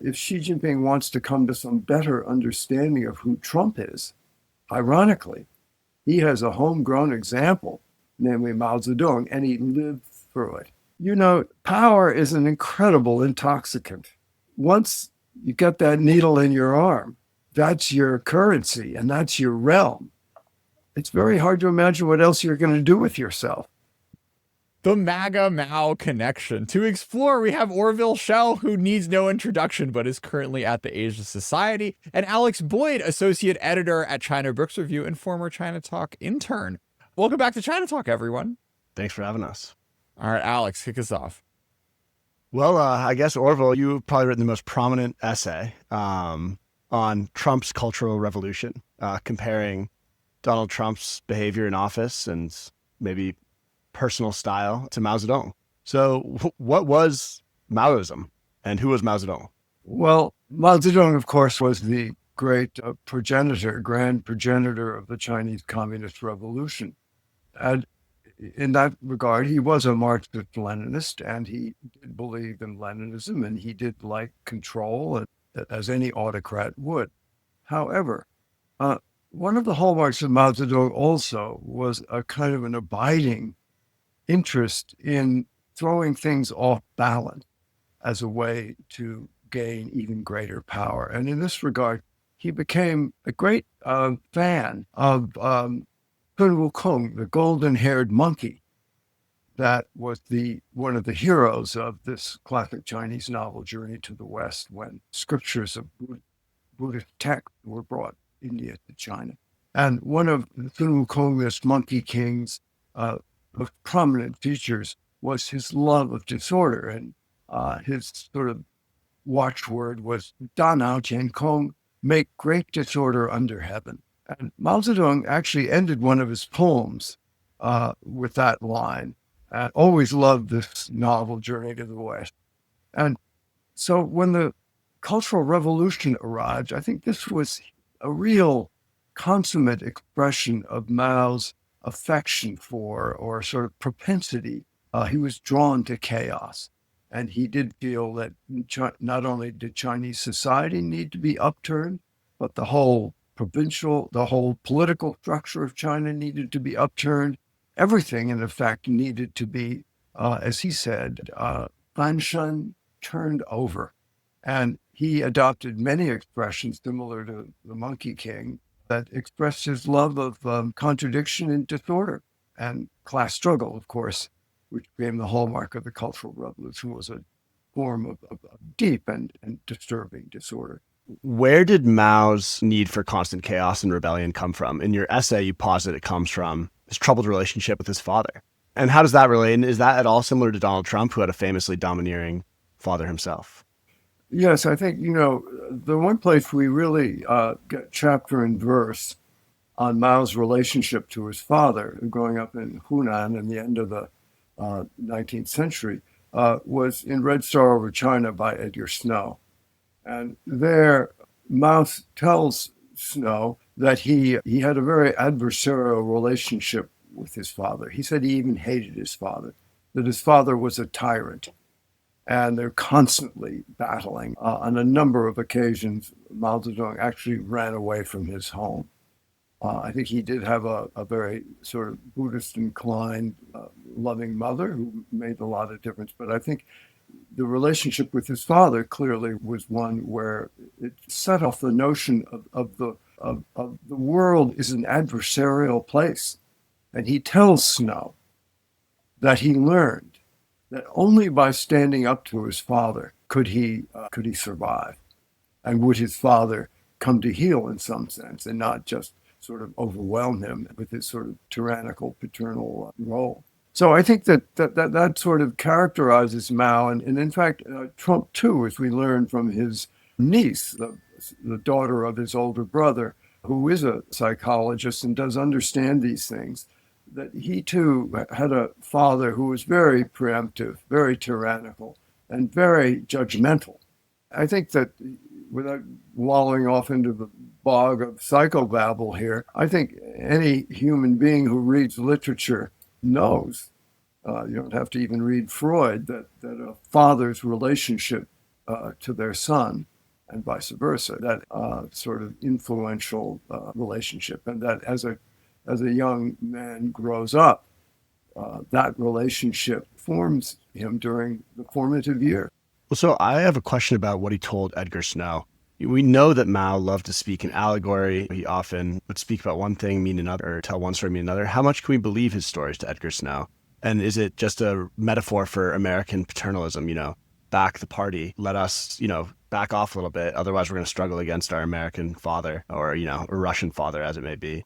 If Xi Jinping wants to come to some better understanding of who Trump is, ironically, he has a homegrown example, namely Mao Zedong, and he lived through it. You know, power is an incredible intoxicant. Once you get that needle in your arm, that's your currency and that's your realm. It's very hard to imagine what else you're going to do with yourself. The MAGA-Mao connection. To explore, we have Orville Schell, who needs no introduction but is currently at the Asia Society, and Alex Boyd, associate editor at China Books Review and former ChinaTalk intern. Welcome back to ChinaTalk, everyone. Thanks for having us. All right, Alex, kick us off. Well, I guess, Orville, you've probably written the most prominent essay on Trump's cultural revolution, comparing Donald Trump's behavior in office and maybe personal style to Mao Zedong. So what was Maoism and who was Mao Zedong? Well, Mao Zedong, of course, was the great grand progenitor of the Chinese Communist Revolution. And in that regard, he was a Marxist Leninist, and he did believe in Leninism, and he did like control, as any autocrat would. However, one of the hallmarks of Mao Zedong also was a kind of an abiding interest in throwing things off balance as a way to gain even greater power. And in this regard, he became a great fan of Sun Wukong, the golden-haired monkey that was one of the heroes of this classic Chinese novel, Journey to the West, when scriptures of Buddhist texts were brought India to China. And one of Sun Wukong, this monkey king's most prominent features was his love of disorder. And his sort of watchword was Da Nao Jian Kong, make great disorder under heaven. And Mao Zedong actually ended one of his poems with that line. I always loved this novel, Journey to the West. And so when the Cultural Revolution arrived, I think this was a real consummate expression of Mao's affection for, or sort of propensity. He was drawn to chaos. And he did feel that not only did Chinese society need to be upturned, but the whole political structure of China needed to be upturned. Everything, in effect, needed to be, as he said, Fanshan turned over. And he adopted many expressions similar to the Monkey King that expressed his love of contradiction and disorder. And class struggle, of course, which became the hallmark of the Cultural Revolution, was a form of deep and disturbing disorder. Where did Mao's need for constant chaos and rebellion come from? In your essay, you posit it comes from his troubled relationship with his father. And how does that relate? And is that at all similar to Donald Trump, who had a famously domineering father himself? Yes, I think, the one place we really get chapter and verse on Mao's relationship to his father, growing up in Hunan in the end of the 19th century, was in Red Star Over China by Edgar Snow. And there, Mao tells Snow that he had a very adversarial relationship with his father. He said he even hated his father, that his father was a tyrant. And they're constantly battling. On a number of occasions, Mao Zedong actually ran away from his home. I think he did have a very sort of Buddhist inclined, loving mother who made a lot of difference. But I think the relationship with his father clearly was one where it set off the notion of the world is an adversarial place. And he tells Snow that he learned that only by standing up to his father could he survive, and would his father come to heel in some sense, and not just sort of overwhelm him with his sort of tyrannical paternal role. So I think that sort of characterizes Mao, and in fact, Trump too, as we learn from his niece, the daughter of his older brother, who is a psychologist and does understand these things, that he too had a father who was very preemptive, very tyrannical, and very judgmental. I think that, without wallowing off into the bog of psychobabble here, I think any human being who reads literature knows, you don't have to even read Freud, that a father's relationship to their son, and vice versa. That sort of influential relationship, and that as a young man grows up, that relationship forms him during the formative year. Well, so I have a question about what he told Edgar Snow. We know that Mao loved to speak in allegory. He often would speak about one thing, mean another, or tell one story, mean another. How much can we believe his stories to Edgar Snow? And is it just a metaphor for American paternalism? Back the party, let us, back off a little bit. Otherwise, we're going to struggle against our American father or, a Russian father, as it may be.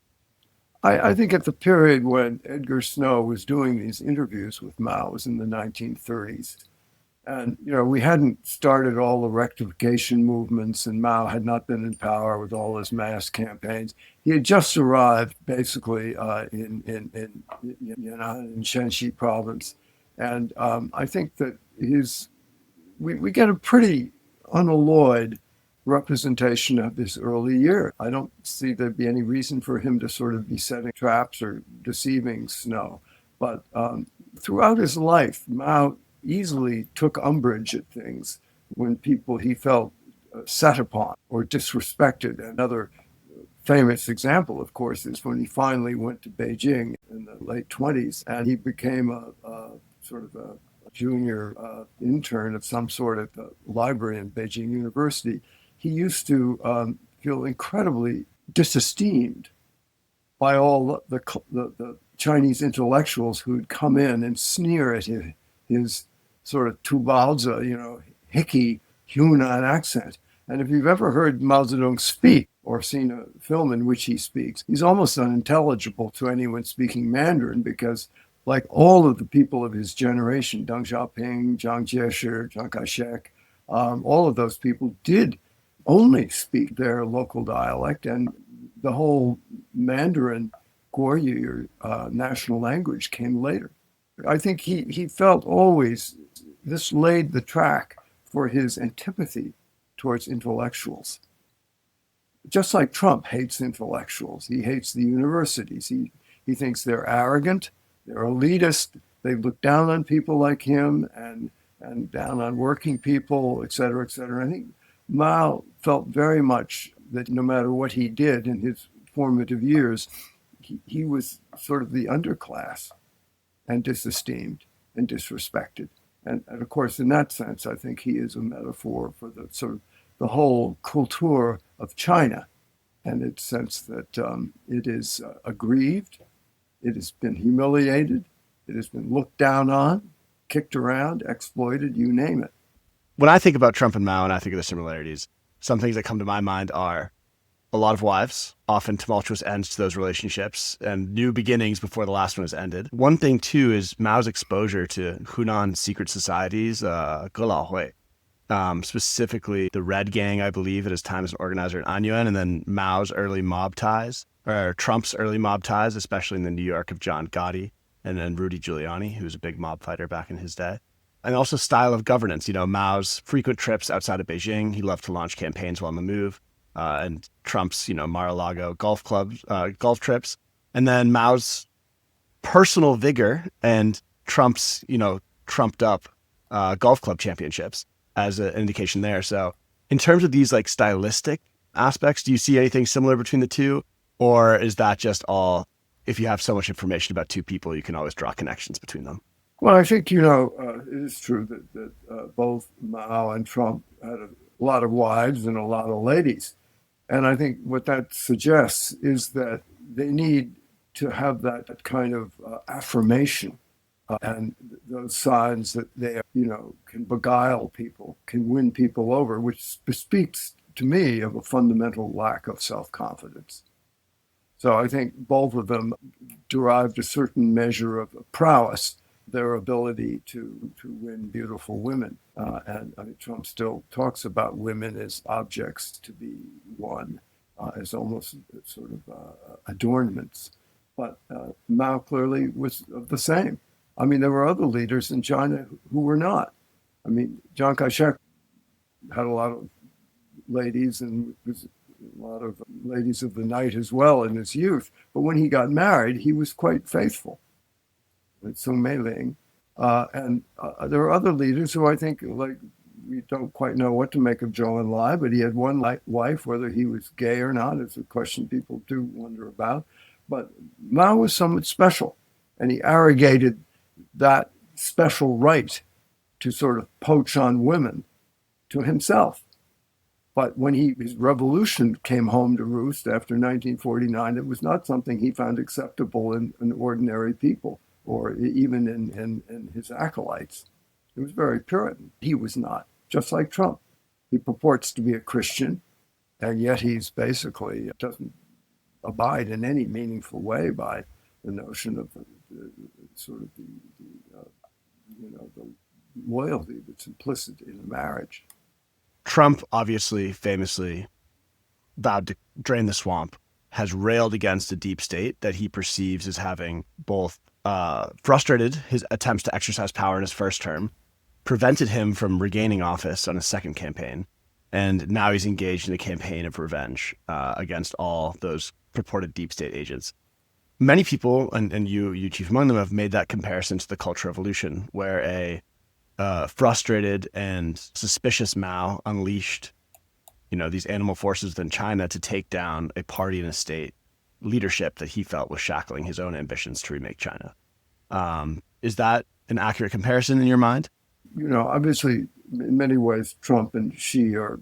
I think at the period when Edgar Snow was doing these interviews with Mao was in the 1930s. And, we hadn't started all the rectification movements, and Mao had not been in power with all his mass campaigns. He had just arrived, basically, in Shanxi province. And I think that we get a pretty unalloyed representation of his early year. I don't see there'd be any reason for him to sort of be setting traps or deceiving Snow. But throughout his life, Mao easily took umbrage at things when people he felt set upon or disrespected. Another famous example, of course, is when he finally went to Beijing in the late 20s and he became a sort of a junior intern of some sort at the library in Beijing University. He used to feel incredibly disesteemed by all the Chinese intellectuals who'd come in and sneer at his sort of Tubaozi, hickey Hunan accent. And if you've ever heard Mao Zedong speak or seen a film in which he speaks, he's almost unintelligible to anyone speaking Mandarin because, like all of the people of his generation, Deng Xiaoping, Jiang Jieshi, Chiang Kai-shek, all of those people did only speak their local dialect, and the whole Mandarin Goryu, national language, came later. I think he felt always this laid the track for his antipathy towards intellectuals. Just like Trump hates intellectuals, he hates the universities. He thinks they're arrogant, they're elitist, they look down on people like him and down on working people, et cetera, et cetera. I think Mao felt very much that no matter what he did in his formative years, he was sort of the underclass and disesteemed and disrespected. And of course, in that sense, I think he is a metaphor for the sort of the whole culture of China, and its sense that it is aggrieved, it has been humiliated, it has been looked down on, kicked around, exploited, you name it. When I think about Trump and Mao and I think of the similarities, some things that come to my mind are a lot of wives, often tumultuous ends to those relationships, and new beginnings before the last one has ended. One thing, too, is Mao's exposure to Hunan secret societies, Gelaohui, specifically the Red Gang, I believe, at his time as an organizer at Anyuan, and then Mao's early mob ties, or Trump's early mob ties, especially in the New York of John Gotti, and then Rudy Giuliani, who was a big mob fighter back in his day. And also style of governance, Mao's frequent trips outside of Beijing. He loved to launch campaigns while on the move. And Trump's, Mar-a-Lago golf trips, and then Mao's personal vigor and Trump's, trumped up golf club championships as an indication there. So in terms of these like stylistic aspects, do you see anything similar between the two? Or is that just all, if you have so much information about two people, you can always draw connections between them? Well, I think, it is true that both Mao and Trump had a lot of wives and a lot of ladies. And I think what that suggests is that they need to have that kind of affirmation and those signs that they, can beguile people, can win people over, which speaks to me of a fundamental lack of self-confidence. So I think both of them derived a certain measure of prowess, their ability to win beautiful women. And I mean, Trump still talks about women as objects to be won, as almost sort of adornments. But Mao clearly was the same. I mean, there were other leaders in China who were not. I mean, Chiang Kai-shek had a lot of ladies and was a lot of ladies of the night as well in his youth. But when he got married, he was quite faithful with Sun Meiling. And there are other leaders who I think, like we don't quite know what to make of Zhou Enlai, but he had one wife. Whether he was gay or not is a question people do wonder about. But Mao was somewhat special, and he arrogated that special right to sort of poach on women to himself. But when his revolution came home to roost after 1949, it was not something he found acceptable in ordinary people or even in his acolytes. It was very Puritan. He was not, just like Trump. He purports to be a Christian, and yet he's basically doesn't abide in any meaningful way by the notion of sort of the loyalty that's implicit in a marriage. Trump obviously famously vowed to drain the swamp, has railed against a deep state that he perceives as having both frustrated his attempts to exercise power in his first term, prevented him from regaining office on his second campaign, and now he's engaged in a campaign of revenge against all those purported deep state agents. Many people, and you chief among them, have made that comparison to the Cultural Revolution, where a frustrated and suspicious Mao unleashed, these animal forces within China to take down a party and a state leadership that he felt was shackling his own ambitions to remake China. Is that an accurate comparison in your mind? Obviously, in many ways, Trump and Xi are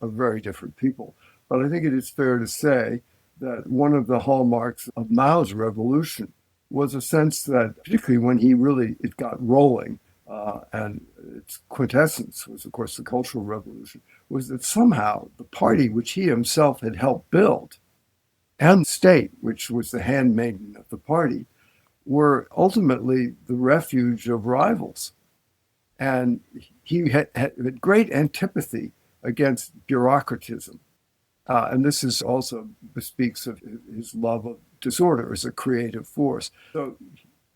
very different people. But I think it is fair to say that one of the hallmarks of Mao's revolution was a sense that, particularly when it got rolling, and its quintessence was, of course, the Cultural Revolution, was that somehow the party which he himself had helped build and the state, which was the handmaiden of the party, were ultimately the refuge of rivals. And he had great antipathy against bureaucratism. And this is also bespeaks of his love of disorder as a creative force. So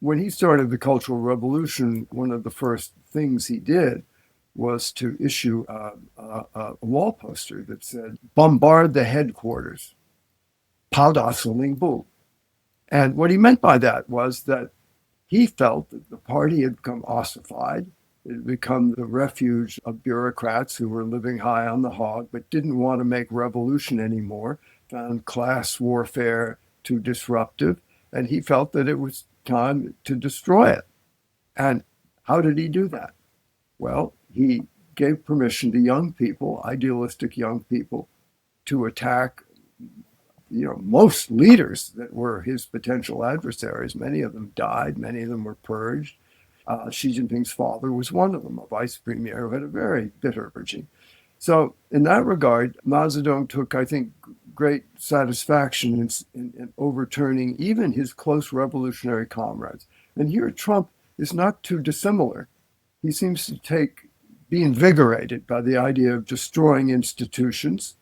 when he started the Cultural Revolution, one of the first things he did was to issue a wall poster that said, "Bombard the headquarters, 抛打司令部." And what he meant by that was that he felt that the party had become ossified. It had become the refuge of bureaucrats who were living high on the hog, but didn't want to make revolution anymore, found class warfare too disruptive, and he felt that it was time to destroy it. And how did he do that? Well, he gave permission to young people, idealistic young people, to attack most leaders that were his potential adversaries. Many of them died, many of them were purged. Xi Jinping's father was one of them, a vice premier who had a very bitter purging. So in that regard, Mao Zedong took, I think, great satisfaction in overturning even his close revolutionary comrades. And here Trump is not too dissimilar. He seems to be invigorated by the idea of destroying institutions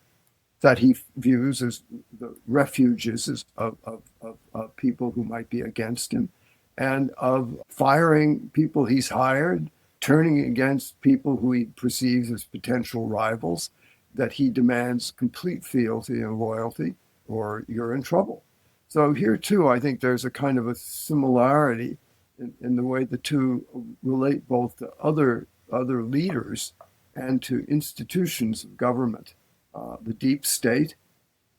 that he views as the refuges of people who might be against him, and of firing people he's hired, turning against people who he perceives as potential rivals, that he demands complete fealty and loyalty, or you're in trouble. So here, too, I think there's a kind of a similarity in the way the two relate both to other leaders and to institutions of government. The deep state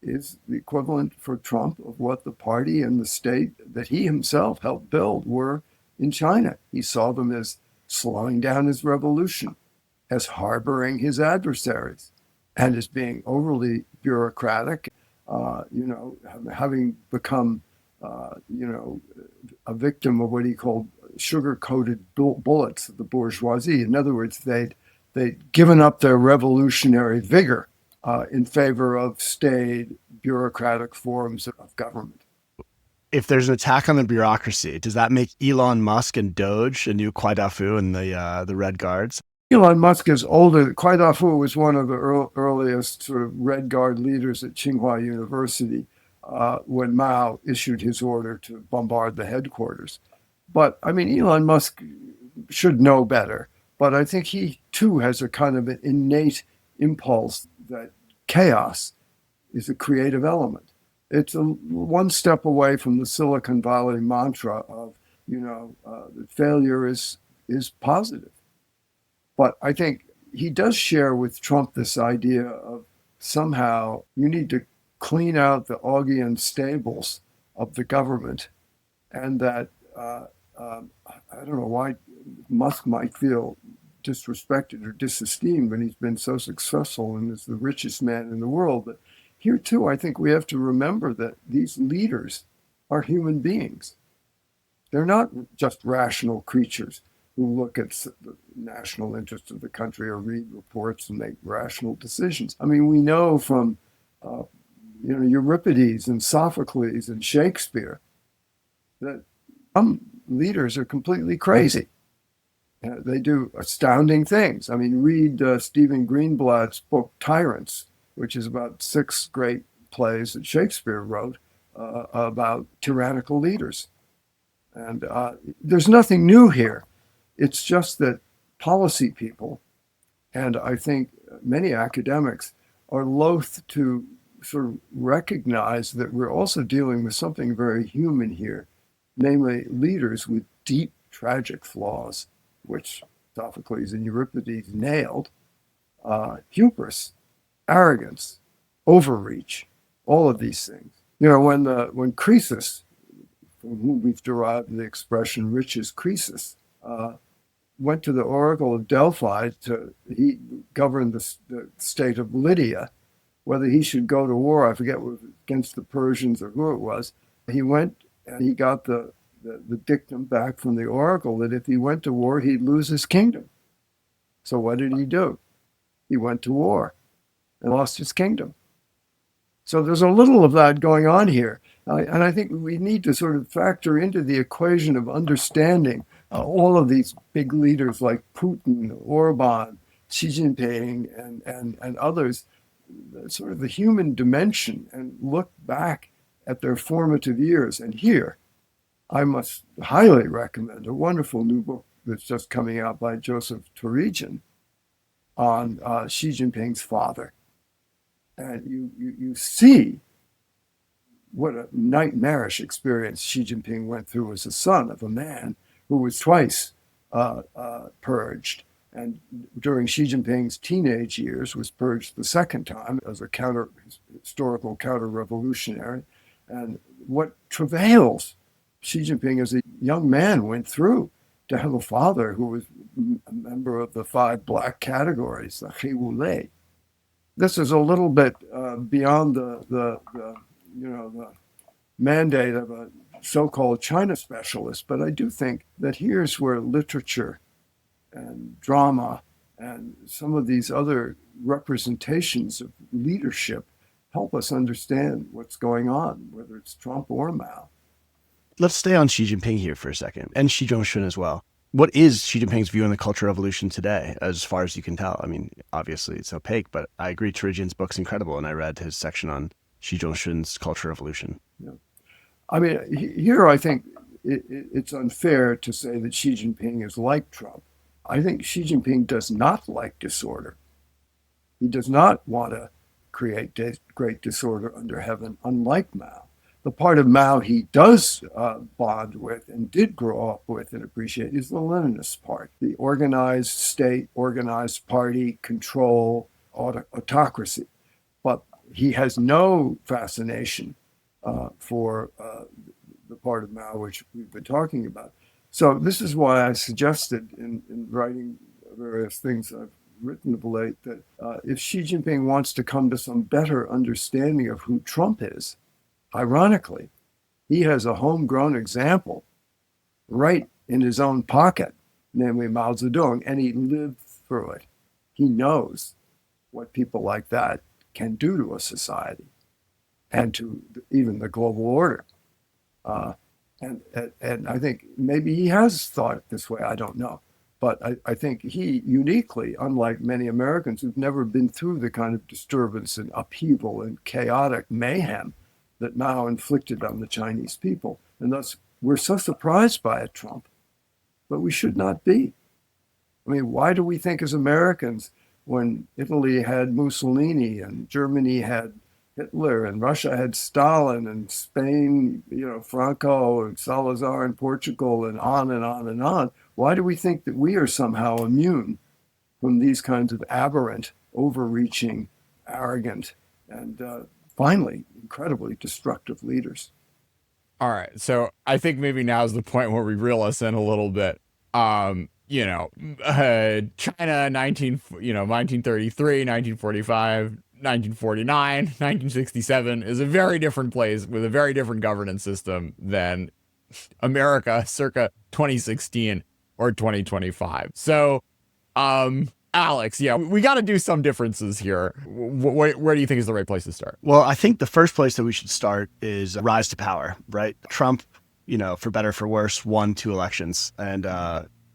is the equivalent for Trump of what the party and the state that he himself helped build were in China. He saw them as slowing down his revolution, as harboring his adversaries, and as being overly bureaucratic, having become, a victim of what he called sugar-coated bullets of the bourgeoisie. In other words, they'd given up their revolutionary vigor in favor of staid bureaucratic forms of government. If there's an attack on the bureaucracy, does that make Elon Musk and Doge a new Kwai Da-fu and the Red Guards? Elon Musk is older. Kwai Da-fu was one of the earliest sort of Red Guard leaders at Tsinghua University when Mao issued his order to bombard the headquarters. But, I mean, Elon Musk should know better. But I think he, too, has a kind of an innate impulse that chaos is a creative element. It's one step away from the Silicon Valley mantra of, that failure is positive. But I think he does share with Trump this idea of somehow you need to clean out the Augean stables of the government, and that I don't know why Musk might feel disrespected or disesteemed when he's been so successful and is the richest man in the world. But here, too, I think we have to remember that these leaders are human beings. They're not just rational creatures who look at the national interest of the country or read reports and make rational decisions. I mean, we know from Euripides and Sophocles and Shakespeare that some leaders are completely crazy. They do astounding things. I mean, read Stephen Greenblatt's book Tyrants, which is about 6 great plays that Shakespeare wrote about tyrannical leaders. And there's nothing new here. It's just that policy people, and I think many academics, are loath to sort of recognize that we're also dealing with something very human here, namely leaders with deep tragic flaws, which Sophocles and Euripides nailed: hubris, arrogance, overreach, all of these things. You know, when Croesus, from whom we've derived the expression "rich as Croesus," went to the Oracle of Delphi he governed the state of Lydia, whether he should go to war. I forget, against the Persians or who it was. He went and he got the dictum back from the oracle that if he went to war, he'd lose his kingdom. So what did he do? He went to war and lost his kingdom. So there's a little of that going on here. And I think we need to sort of factor into the equation of understanding all of these big leaders like Putin, Orban, Xi Jinping, and others, sort of the human dimension, and look back at their formative years. And here, I must highly recommend a wonderful new book that's just coming out by Joseph Turigin on Xi Jinping's father. And you see what a nightmarish experience Xi Jinping went through as a son of a man who was twice purged. And during Xi Jinping's teenage years was purged the second time as a historical counter-revolutionary. And what travails Xi Jinping as a young man went through to have a father who was a member of the 5 black categories, the Khiwule. This is a little bit beyond the mandate of a so-called China specialist, but I do think that here's where literature and drama and some of these other representations of leadership help us understand what's going on, whether it's Trump or Mao. Let's stay on Xi Jinping here for a second, and Xi Jinping as well. What is Xi Jinping's view on the Cultural Revolution today, as far as you can tell? I mean, obviously it's opaque, but I agree Turigin's book's incredible, and I read his section on Xi Jinping's Cultural Revolution. Yeah. I mean, here I think it's unfair to say that Xi Jinping is like Trump. I think Xi Jinping does not like disorder. He does not want to create great disorder under heaven, unlike Mao. The part of Mao he does bond with and did grow up with and appreciate is the Leninist part, the organized state, organized party, control, autocracy. But he has no fascination for the part of Mao which we've been talking about. So this is why I suggested in writing various things I've written of late that if Xi Jinping wants to come to some better understanding of who Trump is, ironically, he has a homegrown example right in his own pocket, namely Mao Zedong, and he lived through it. He knows what people like that can do to a society and to even the global order. And I think maybe he has thought it this way, I don't know. But I think he uniquely, unlike many Americans who've never been through the kind of disturbance and upheaval and chaotic mayhem that Mao inflicted on the Chinese people. And thus, we're so surprised by it, Trump, but we should not be. I mean, why do we think as Americans, when Italy had Mussolini and Germany had Hitler and Russia had Stalin and Spain, Franco and Salazar in Portugal and on and on and on, why do we think that we are somehow immune from these kinds of aberrant, overreaching, arrogant, and finally, incredibly destructive leaders. All right. So I think maybe now is the point where we reel us in a little bit. China, 1933, 1945, 1949, 1967 is a very different place with a very different governance system than America circa 2016 or 2025. So, Alex, yeah, we got to do some differences here. Where do you think is the right place to start? Well, I think the first place that we should start is rise to power, right? Trump, for better or for worse, won 2 elections, and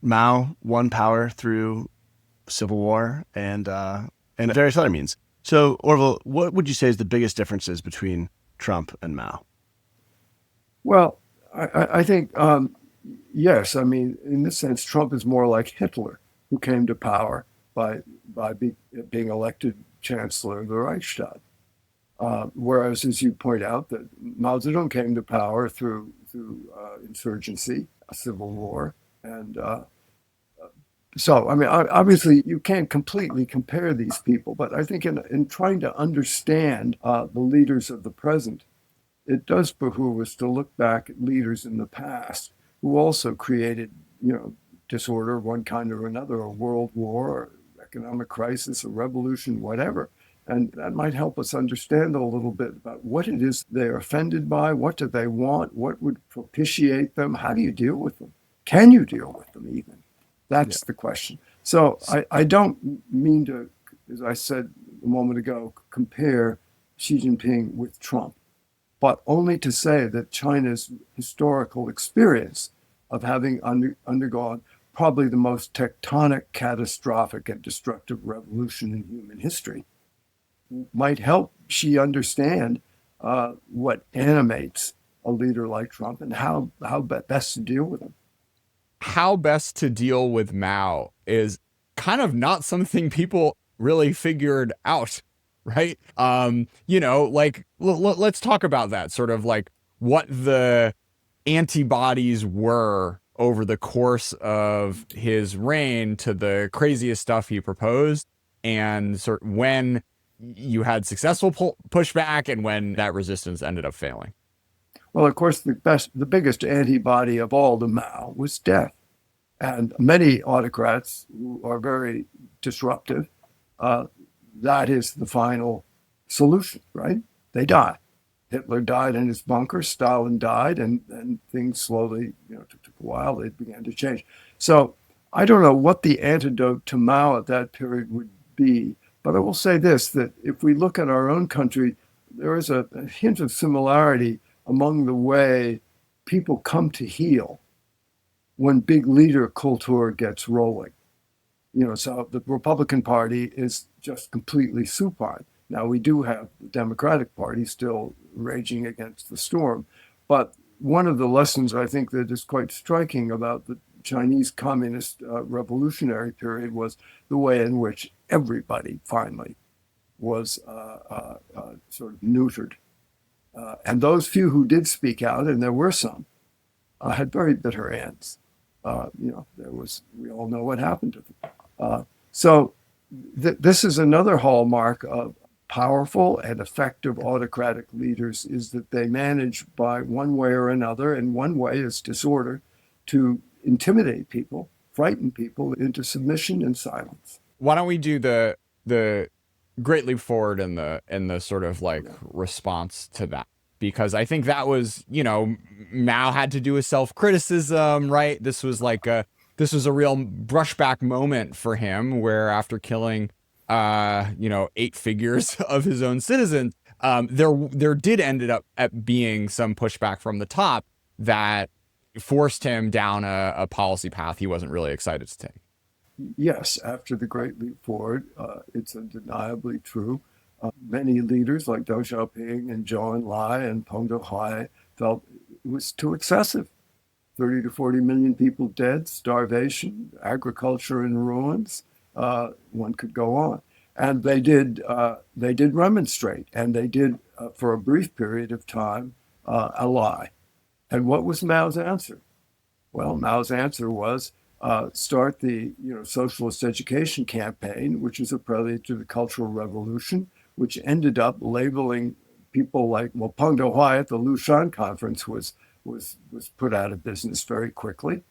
Mao won power through civil war and various other means. So, Orville, what would you say is the biggest differences between Trump and Mao? Well, I think, yes. I mean, in this sense, Trump is more like Hitler, who came to power by being elected chancellor of the Reichstag. Whereas, as you point out, that Mao Zedong came to power through insurgency, a civil war, and so, I mean, obviously, you can't completely compare these people, but I think in trying to understand the leaders of the present, it does behoove us to look back at leaders in the past who also created, disorder of one kind or another, a world war, or economic crisis, a revolution, whatever. And that might help us understand a little bit about what it is they're offended by, what do they want, what would propitiate them, how do you deal with them? Can you deal with them even? That's the question. So I don't mean to, as I said a moment ago, compare Xi Jinping with Trump, but only to say that China's historical experience of having undergone probably the most tectonic, catastrophic, and destructive revolution in human history might help Xi understand what animates a leader like Trump and how best to deal with him. How best to deal with Mao is kind of not something people really figured out, right? Let's talk about that, sort of like what the antibodies were over the course of his reign to the craziest stuff he proposed, and sort of when you had successful pushback and when that resistance ended up failing. Well, of course, the biggest antibody of all to Mao was death. And many autocrats who are very disruptive, that is the final solution, right? They die. Hitler died in his bunker, Stalin died, and things slowly, took a while, they began to change. So I don't know what the antidote to Mao at that period would be, but I will say this, that if we look at our own country, there is a hint of similarity among the way people come to heal when big leader culture gets rolling. So the Republican Party is just completely supine. Now, we do have the Democratic Party still raging against the storm. But one of the lessons I think that is quite striking about the Chinese Communist revolutionary period was the way in which everybody finally was sort of neutered. And those few who did speak out, and there were some, had very bitter ends. We all know what happened to them. So this is another hallmark of powerful and effective autocratic leaders, is that they manage by one way or another, and one way is disorder, to intimidate people, frighten people into submission and silence. Why don't we do the great leap forward and the sort of like response to that? Because I think that was, Mao had to do a self-criticism, right? This was a real brushback moment for him, where after killing 8 figures of his own citizens, there did ended up at being some pushback from the top that forced him down a policy path he wasn't really excited to take. Yes, after the Great Leap Forward, it's undeniably true. Many leaders like Deng Xiaoping and Zhou Enlai and Peng Dehuai felt it was too excessive. 30 to 40 million people dead, starvation, agriculture in ruins. One could go on. And they did remonstrate, and they did, for a brief period of time, ally. And what was Mao's answer? Well, Mao's answer was, start the socialist education campaign, which is a prelude to the Cultural Revolution, which ended up labeling people like, well, Peng Dehuai at the Lushan conference was put out of business very quickly.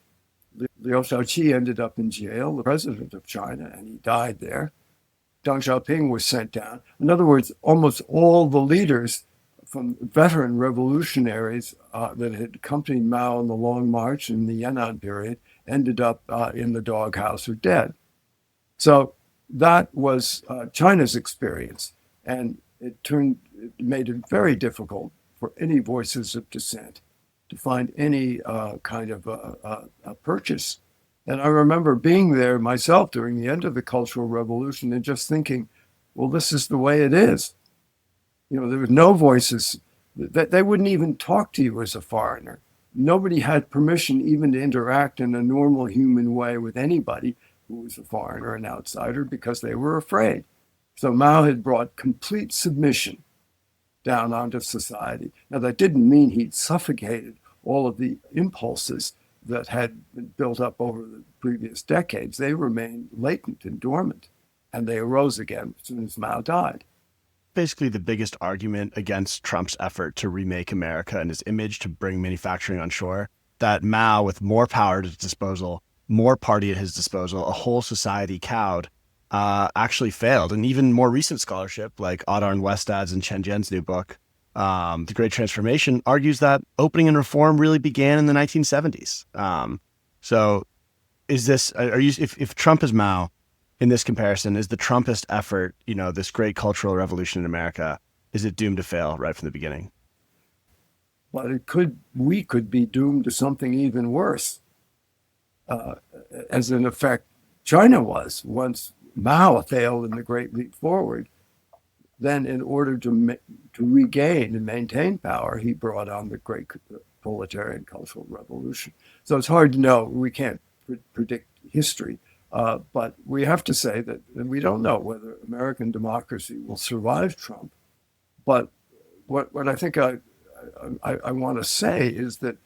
Liu Shaoqi ended up in jail, the president of China, and he died there. Deng Xiaoping was sent down. In other words, almost all the leaders from veteran revolutionaries that had accompanied Mao on the Long March in the Yan'an period ended up in the doghouse or dead. So that was China's experience, and it made it very difficult for any voices of dissent to find any kind of a purchase. And I remember being there myself during the end of the Cultural Revolution and just thinking, well, this is the way it is. There was no voices that they wouldn't even talk to you as a foreigner. Nobody had permission even to interact in a normal human way with anybody who was a foreigner, an outsider, because they were afraid. So Mao had brought complete submission down onto society. Now, that didn't mean he'd suffocated all of the impulses that had been built up over the previous decades. They remained latent and dormant, and they arose again as soon as Mao died. Basically, the biggest argument against Trump's effort to remake America and his image to bring manufacturing on shore, that Mao, with more power at his disposal, more party at his disposal, a whole society cowed, actually failed. And even more recent scholarship, like Adarn Westad's and Chen Jian's new book, The Great Transformation, argues that opening and reform really began in the 1970s. So is this, if Trump is Mao, in this comparison, is the Trumpist effort, this great cultural revolution in America, is it doomed to fail right from the beginning? But we could be doomed to something even worse, as in effect China was. Once Mao failed in the Great Leap Forward, then in order to regain and maintain power, he brought on the Great Proletarian Cultural Revolution. So it's hard to know. We can't predict history. But we have to say that we don't know whether American democracy will survive Trump. But what I think I want to say is that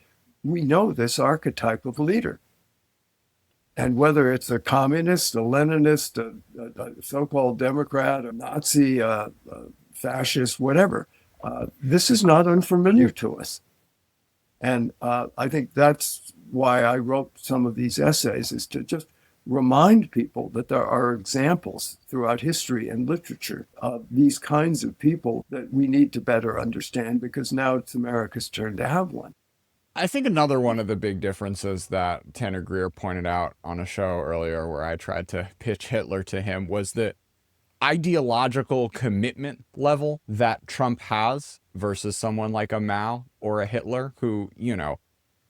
we know this archetype of leader. And whether it's a communist, a Leninist, a so-called Democrat, a Nazi, a fascist, whatever, this is not unfamiliar to us. And I think that's why I wrote some of these essays, is to just remind people that there are examples throughout history and literature of these kinds of people that we need to better understand, because now it's America's turn to have one. I think another one of the big differences that Tanner Greer pointed out on a show earlier where I tried to pitch Hitler to him was the ideological commitment level that Trump has versus someone like a Mao or a Hitler who,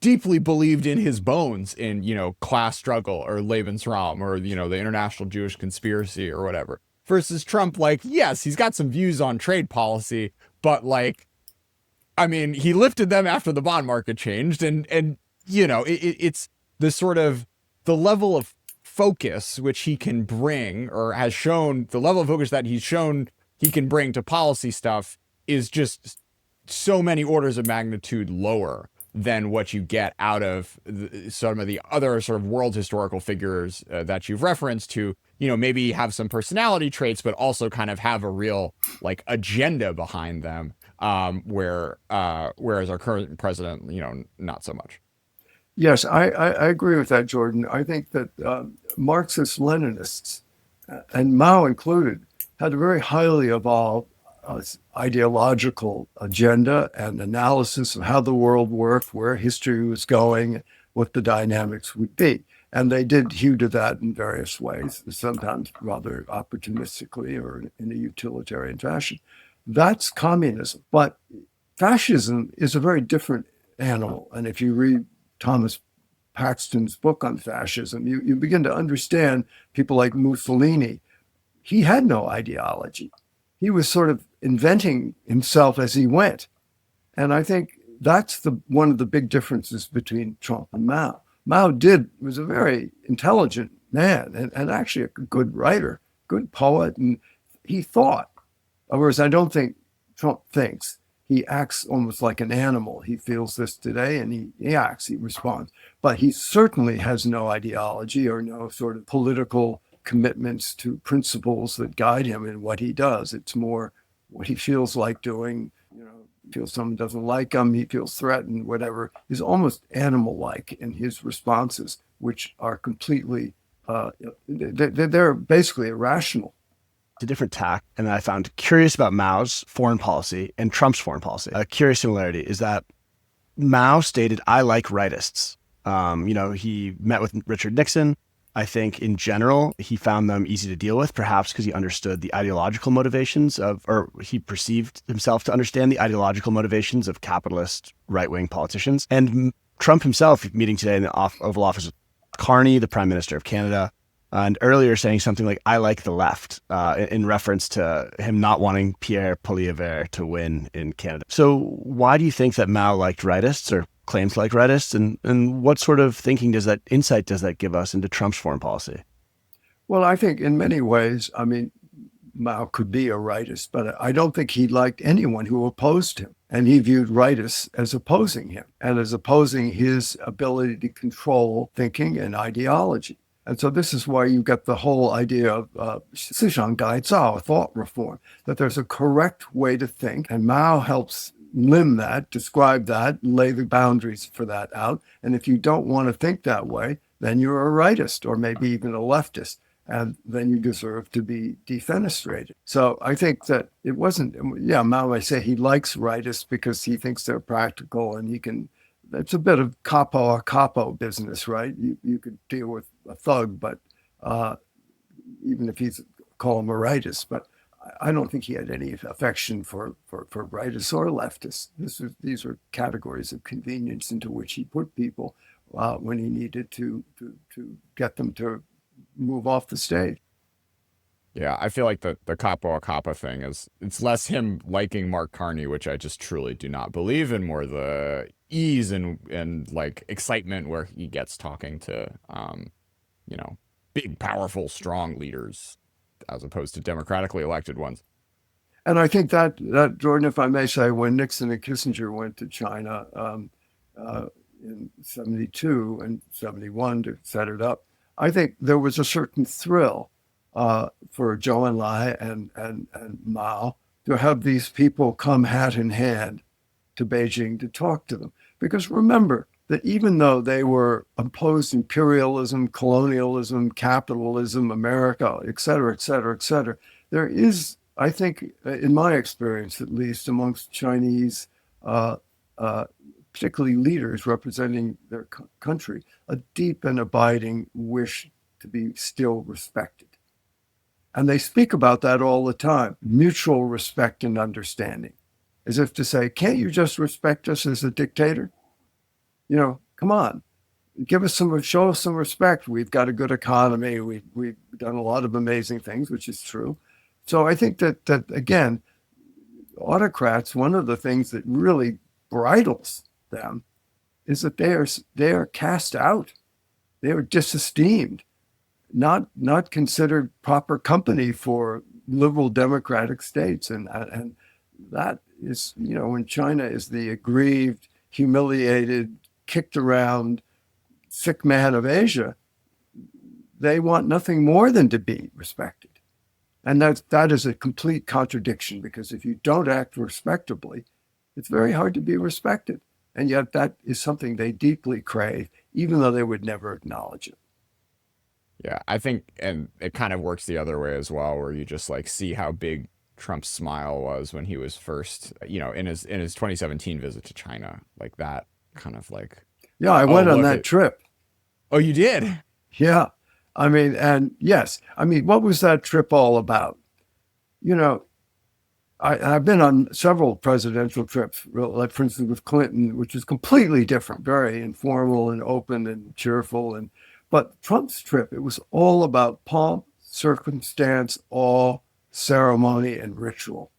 deeply believed in his bones in, class struggle or Lebensraum or, the international Jewish conspiracy or whatever. Versus Trump, yes, he's got some views on trade policy, but he lifted them after the bond market changed. And it's the sort of the level of focus which he can bring, or has shown, the level of focus that he's shown he can bring to policy stuff is just so many orders of magnitude lower than what you get out of some of the other sort of world historical figures that you've referenced to, maybe have some personality traits, but also kind of have a real agenda behind them. Whereas our current president, not so much. Yes, I agree with that, Jordan. I think that Marxist Leninists, and Mao included, had a very highly evolved ideological agenda and analysis of how the world worked, where history was going, what the dynamics would be. And they did hew to that in various ways, sometimes rather opportunistically or in a utilitarian fashion. That's communism. But fascism is a very different animal. And if you read Thomas Paxton's book on fascism, you begin to understand people like Mussolini. He had no ideology. He was sort of inventing himself as he went. And I think that's one of the big differences between Trump and Mao. Mao was a very intelligent man and actually a good writer, good poet, and he thought. Whereas I don't think Trump thinks. he acts almost like an animal. He feels this today and he acts, he responds. But he certainly has no ideology or no sort of political commitments to principles that guide him in what he does. It's more what he feels like doing. Feels someone doesn't like him, he feels threatened, whatever. He's almost animal-like in his responses, which are completely, they're basically irrational. A different tack, and I found curious about Mao's foreign policy and Trump's foreign policy. A curious similarity is that Mao stated, "I like rightists." He met with Richard Nixon. I think in general, he found them easy to deal with, perhaps because he understood the ideological motivations or he perceived himself to understand the ideological motivations of capitalist right-wing politicians. And Trump himself, meeting today in the Oval Office with Carney, the Prime Minister of Canada, and earlier saying something like, "I like the left," in reference to him not wanting Pierre Poilievre to win in Canada. So why do you think that Mao liked rightists or claims to like rightists? And what sort of insight does that give us into Trump's foreign policy? Well, I think in many ways, Mao could be a rightist, but I don't think he liked anyone who opposed him. And he viewed rightists as opposing him and as opposing his ability to control thinking and ideology. And so this is why you get the whole idea of 思想改造, thought reform, that there's a correct way to think. And Mao helps limn that, describe that, lay the boundaries for that out. And if you don't want to think that way, then you're a rightist or maybe even a leftist. And then you deserve to be defenestrated. So I think that it wasn't, Mao may say he likes rightists because he thinks they're practical and he can, it's a bit of capo a capo business, right? You could deal with a thug, but even if he's call him a rightist, but I don't think he had any affection for rightists or leftists. These are categories of convenience into which he put people when he needed to get them to move off the stage. Yeah, I feel like the capo a capa thing it's less him liking Mark Carney, which I just truly do not believe in, more the ease and like excitement where he gets talking to big, powerful, strong leaders as opposed to democratically elected ones. And I think that Jordan, if I may say, when Nixon and Kissinger went to China in 72 and 71 to set it up, I think there was a certain thrill for Zhou Enlai and Mao to have these people come hat in hand to Beijing to talk to them. Because remember that even though they were opposed imperialism, colonialism, capitalism, America, et cetera, et cetera, et cetera, there is, I think, in my experience at least, amongst Chinese, particularly leaders representing their country, a deep and abiding wish to be still respected. And they speak about that all the time, mutual respect and understanding, as if to say, can't you just respect us as a dictator? Come on, show us some respect. We've got a good economy. We've done a lot of amazing things, which is true. So I think that again, autocrats, one of the things that really bridles them is that they are cast out. They are disesteemed, not considered proper company for liberal democratic states. And that is, when China is the aggrieved, humiliated, kicked around, sick man of Asia, they want nothing more than to be respected. And that is a complete contradiction, because if you don't act respectably, it's very hard to be respected. And yet that is something they deeply crave, even though they would never acknowledge it. Yeah, I think, and it kind of works the other way as well, where you just like see how big Trump's smile was when he was first, in his 2017 visit to China, like that kind of like. Yeah, I went on that trip. Oh, you did? Yeah. And yes, what was that trip all about? I've been on several presidential trips, like for instance with Clinton, which is completely different, very informal and open and cheerful. But Trump's trip, it was all about pomp, circumstance, awe, ceremony, and ritual.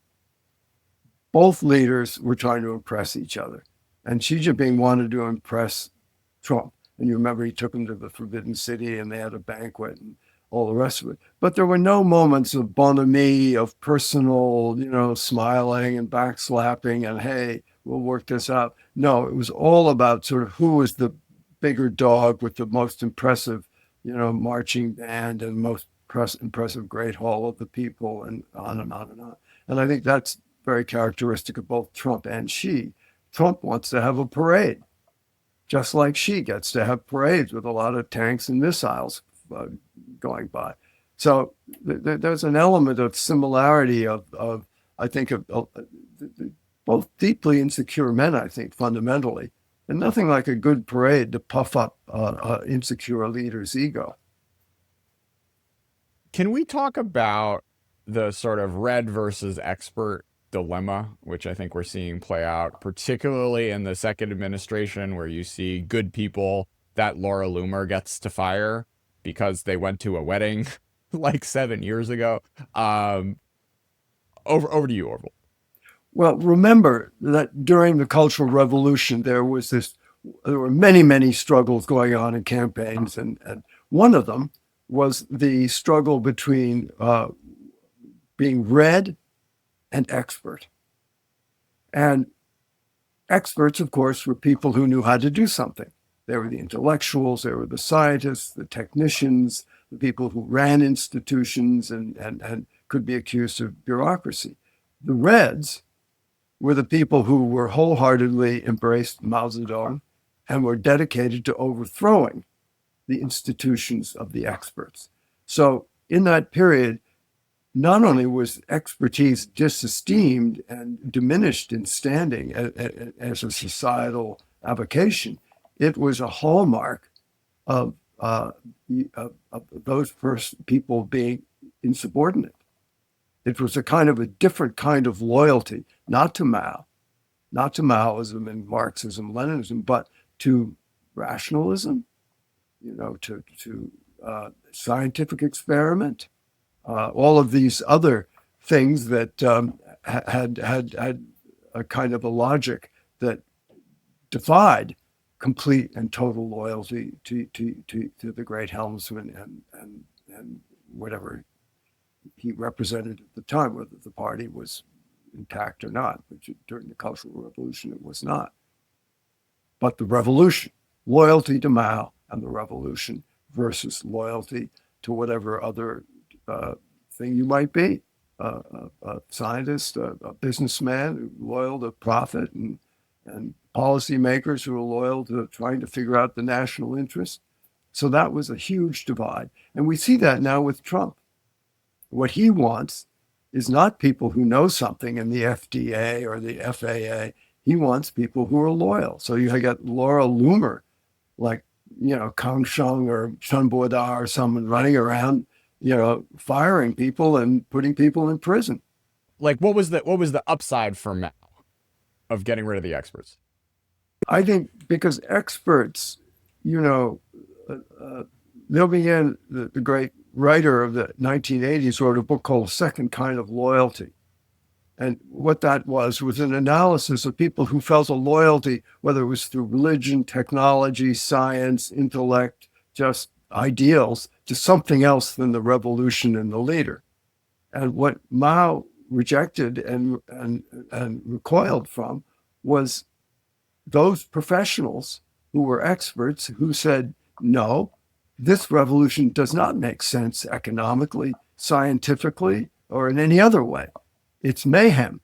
Both leaders were trying to impress each other. And Xi Jinping wanted to impress Trump. And you remember he took him to the Forbidden City and they had a banquet. And all the rest of it. But there were no moments of bonhomie, of personal, smiling and backslapping and, hey, we'll work this out. No, it was all about sort of who was the bigger dog with the most impressive, marching band and most impressive Great Hall of the People, and on and on and on. And I think that's very characteristic of both Trump and Xi. Trump wants to have a parade, just like Xi gets to have parades with a lot of tanks and missiles going by. So there's an element of similarity of I think, of both deeply insecure men, I think, fundamentally, and nothing like a good parade to puff up insecure leader's ego. Can we talk about the sort of red versus expert dilemma, which I think we're seeing play out, particularly in the second administration, where you see good people that Laura Loomer gets to fire because they went to a wedding like 7 years ago? Over to you, Orville. Well, remember that during the Cultural Revolution, there were many, many struggles going on in campaigns, and one of them was the struggle between being read and expert. And experts, of course, were people who knew how to do something. They were the intellectuals, they were the scientists, the technicians, the people who ran institutions and could be accused of bureaucracy. The Reds were the people who were wholeheartedly embraced Mao Zedong and were dedicated to overthrowing the institutions of the experts. So in that period, not only was expertise disesteemed and diminished in standing as a societal avocation, it was a hallmark of those first people being insubordinate. It was a different kind of loyalty, not to Mao, not to Maoism and Marxism, Leninism, but to rationalism, to scientific experiment, all of these other things that had a kind of a logic that defied complete and total loyalty to the great helmsman and whatever he represented at the time, whether the party was intact or not, which during the Cultural Revolution it was not. But the revolution, loyalty to Mao and the revolution versus loyalty to whatever other thing you might be, a scientist, a businessman loyal to profit, and policymakers who are loyal to trying to figure out the national interest. So that was a huge divide. And we see that now with Trump. What he wants is not people who know something in the FDA or the FAA. He wants people who are loyal. So you got Laura Loomer, like, Kang Sheng or Chen Boda or someone running around, firing people and putting people in prison. Like, what was the upside for Mao of getting rid of the experts? I think because experts, they'll begin, the great writer of the 1980s wrote a book called Second Kind of Loyalty. And what that was an analysis of people who felt a loyalty, whether it was through religion, technology, science, intellect, just ideals, to something else than the revolution and the leader. And what Mao rejected and recoiled from was those professionals who were experts who said, no, this revolution does not make sense economically, scientifically, or in any other way. It's mayhem.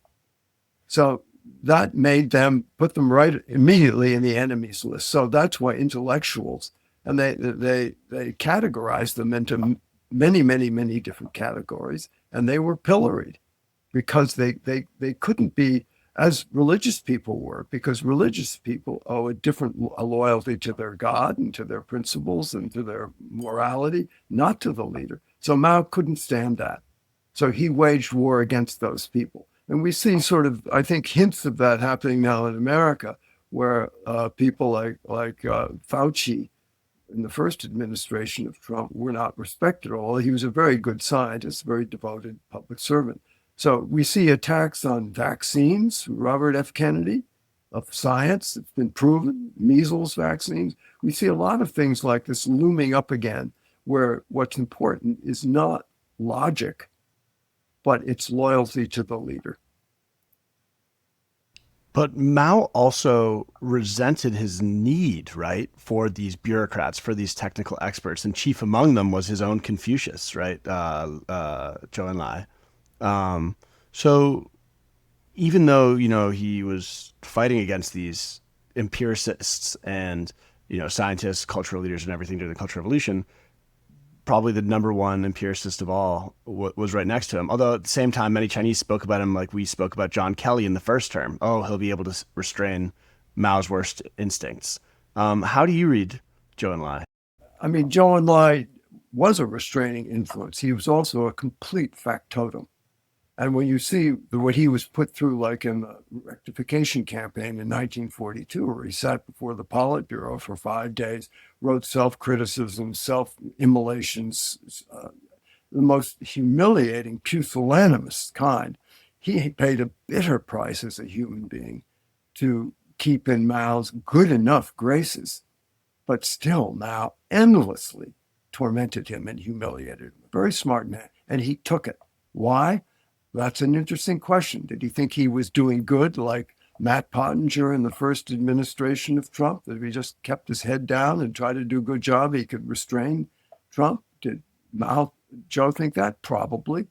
So that made them, put them right immediately in the enemies list. So that's why intellectuals, and they categorized them into many, many, many different categories, and they were pilloried because they couldn't be as religious people were, because religious people owe a loyalty to their God and to their principles and to their morality, not to the leader. So Mao couldn't stand that. So he waged war against those people. And we see sort of, I think, hints of that happening now in America, where people like Fauci in the first administration of Trump were not respected at all. He was a very good scientist, very devoted public servant. So we see attacks on vaccines, Robert F. Kennedy, of science. It's been proven, measles vaccines. We see a lot of things like this looming up again, where what's important is not logic, but it's loyalty to the leader. But Mao also resented his need, right, for these bureaucrats, for these technical experts, and chief among them was his own Confucius, right, Zhou Enlai. Um, so even though he was fighting against these empiricists and scientists, cultural leaders, and everything during the Cultural Revolution, probably the number one empiricist of all was right next to him. Although at the same time, many Chinese spoke about him like we spoke about John Kelly in the first term. Oh, he'll be able to restrain Mao's worst instincts. How do you read Zhou Enlai? I mean, Zhou Enlai was a restraining influence. He was also a complete factotum. And when you see what he was put through, like in the rectification campaign in 1942, where he sat before the Politburo for 5 days, wrote self-criticism, self-immolations, the most humiliating, pusillanimous kind, he paid a bitter price as a human being to keep in Mao's good enough graces. But still, Mao endlessly tormented him and humiliated him. A very smart man. And he took it. Why? That's an interesting question. Did he think he was doing good like Matt Pottinger in the first administration of Trump? That if he just kept his head down and tried to do a good job, he could restrain Trump? Did Joe think that? Probably.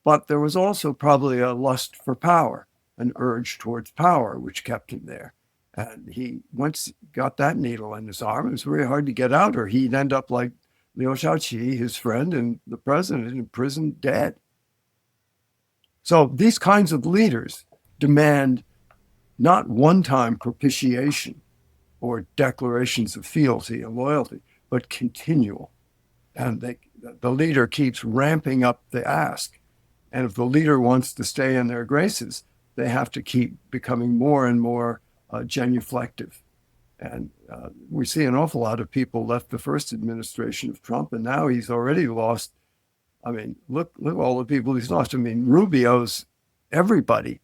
But there was also probably a lust for power, an urge towards power, which kept him there. And he once got that needle in his arm, it was very hard to get out, or he'd end up like Liu Shaoqi, his friend, and the president in prison dead. So these kinds of leaders demand not one-time propitiation or declarations of fealty and loyalty, but continual. And the leader keeps ramping up the ask. And if the leader wants to stay in their graces, they have to keep becoming more and more genuflective. And we see an awful lot of people left the first administration of Trump, and now he's already lost. I mean, look all the people he's lost. I mean, Rubio's everybody.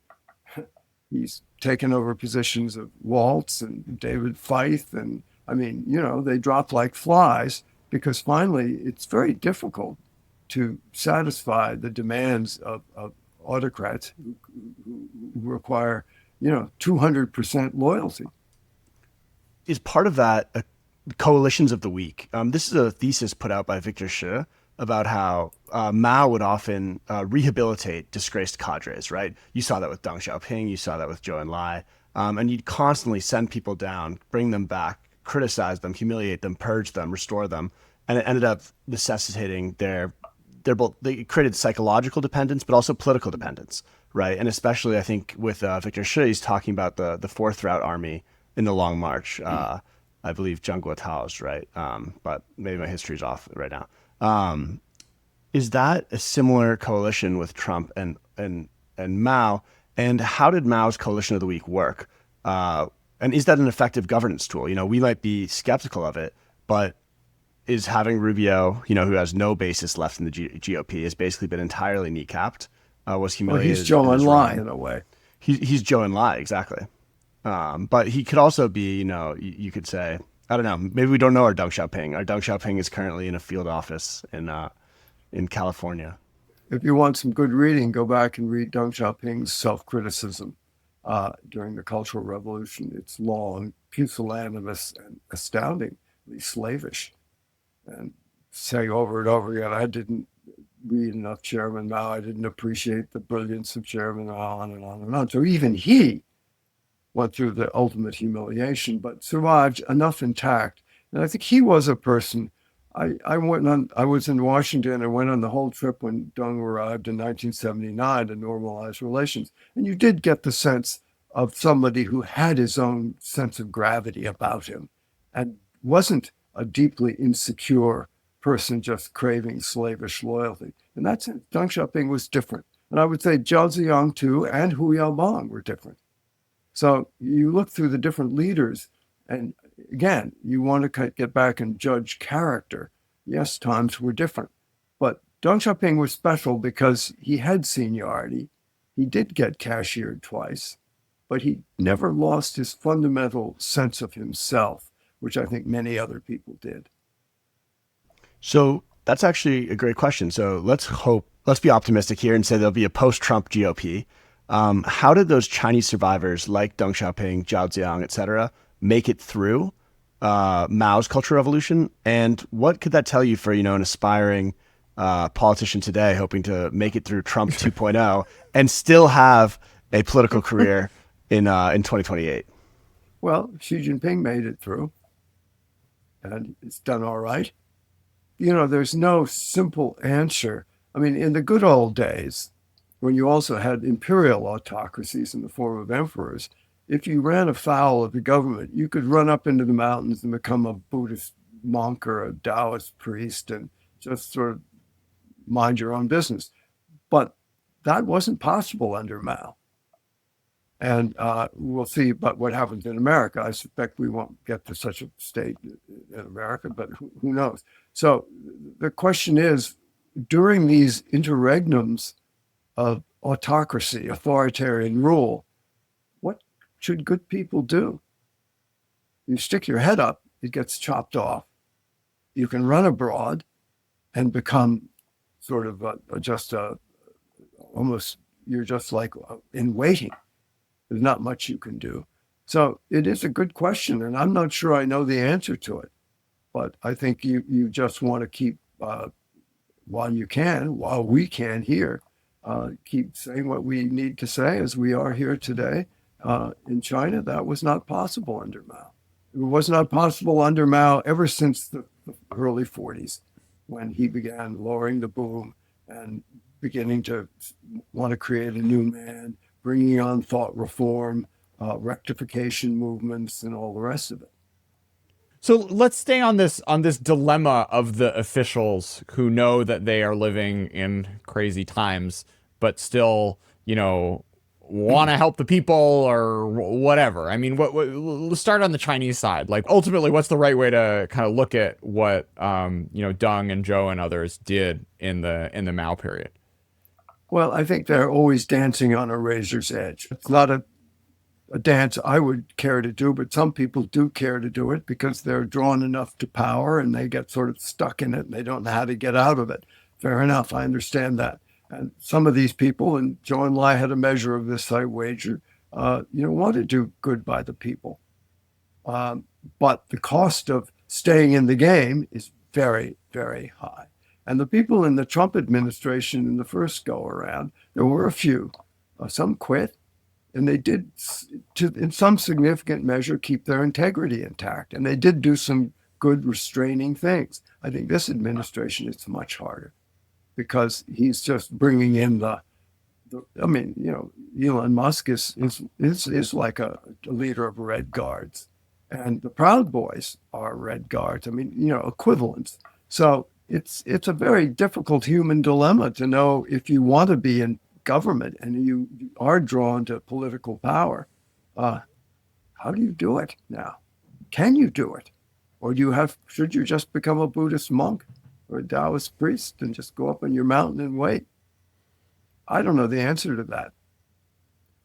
He's taken over positions of Waltz and David Feith. And I mean, they drop like flies because finally it's very difficult to satisfy the demands of autocrats who require, 200% loyalty. Is part of that coalitions of the weak? This is a thesis put out by Victor Schell about how Mao would often rehabilitate disgraced cadres, right? You saw that with Deng Xiaoping, you saw that with Zhou Enlai, and you'd constantly send people down, bring them back, criticize them, humiliate them, purge them, restore them, and it ended up necessitating they created psychological dependence, but also political dependence, right? And especially, I think, with Victor Schell, he's talking about the Fourth Route Army in the Long March. I believe Zhang Guotao's, right? But maybe my history's off right now. Is that a similar coalition with Trump and Mao? And how did Mao's coalition of the weak work? And is that an effective governance tool? We might be skeptical of it, but is having Rubio, who has no basis left in the GOP, has basically been entirely kneecapped, was humiliated. Well, he's Zhou Enlai in a way. He's Zhou Enlai, exactly. But he could also be, you could say, I don't know, maybe we don't know our Deng Xiaoping. Our Deng Xiaoping is currently in a field office in California. If you want some good reading, go back and read Deng Xiaoping's self-criticism during the Cultural Revolution. It's long, pusillanimous, and astoundingly slavish. And say over and over again, I didn't read enough Chairman Mao. I didn't appreciate the brilliance of Chairman Mao, on and on and on. So even he went through the ultimate humiliation, but survived enough intact. And I think he was a person. I was in Washington and went on the whole trip when Deng arrived in 1979 to normalize relations. And you did get the sense of somebody who had his own sense of gravity about him and wasn't a deeply insecure person just craving slavish loyalty. And that's it. Deng Xiaoping was different. And I would say Zhao Ziyang too and Hu Yaobang were different. So you look through the different leaders, and again, you want to get back and judge character. Yes, times were different. But Deng Xiaoping was special because he had seniority. He did get cashiered twice, but he never lost his fundamental sense of himself, which I think many other people did. So that's actually a great question. So let's be optimistic here and say there'll be a post-Trump GOP. How did those Chinese survivors like Deng Xiaoping, Zhao Ziyang, et cetera, make it through Mao's Cultural Revolution? And what could that tell you for, an aspiring politician today hoping to make it through Trump 2.0 and still have a political career in 2028? Well, Xi Jinping made it through, and it's done all right. There's no simple answer. I mean, in the good old days, when you also had imperial autocracies in the form of emperors, if you ran afoul of the government, you could run up into the mountains and become a Buddhist monk or a Taoist priest and just sort of mind your own business. But that wasn't possible under Mao. And we'll see about what happens in America. I suspect we won't get to such a state in America, but who knows? So the question is, during these interregnums of autocracy, authoritarian rule, what should good people do? You stick your head up, it gets chopped off. You can run abroad and become sort of almost, you're just like in waiting. There's not much you can do. So it is a good question, and I'm not sure I know the answer to it. But I think you just want to keep, while we can here, keep saying what we need to say as we are here today. In China, that was not possible under Mao. It was not possible under Mao ever since the early 40s, when he began lowering the boom and beginning to want to create a new man, bringing on thought reform, rectification movements, and all the rest of it. So let's stay on this dilemma of the officials who know that they are living in crazy times, but still, want to help the people or whatever. I mean, let's start on the Chinese side. Like, ultimately, what's the right way to kind of look at what Deng and Zhou and others did in the Mao period? Well, I think they're always dancing on a razor's edge. It's not a dance I would care to do, but some people do care to do it because they're drawn enough to power and they get sort of stuck in it and they don't know how to get out of it. Fair enough. I understand that. And some of these people, and Zhou Enlai had a measure of this, I wager, want to do good by the people. But the cost of staying in the game is very, very high. And the people in the Trump administration in the first go around, there were a few. Some quit, and they did, in some significant measure, keep their integrity intact. And they did do some good restraining things. I think this administration is much harder because he's just bringing in Elon Musk is like a leader of Red Guards. And the Proud Boys are Red Guards. I mean, equivalents. So it's a very difficult human dilemma to know if you want to be in government and you are drawn to political power. How do you do it now? Can you do it? Or should you just become a Buddhist monk or a Taoist priest and just go up on your mountain and wait? I don't know the answer to that.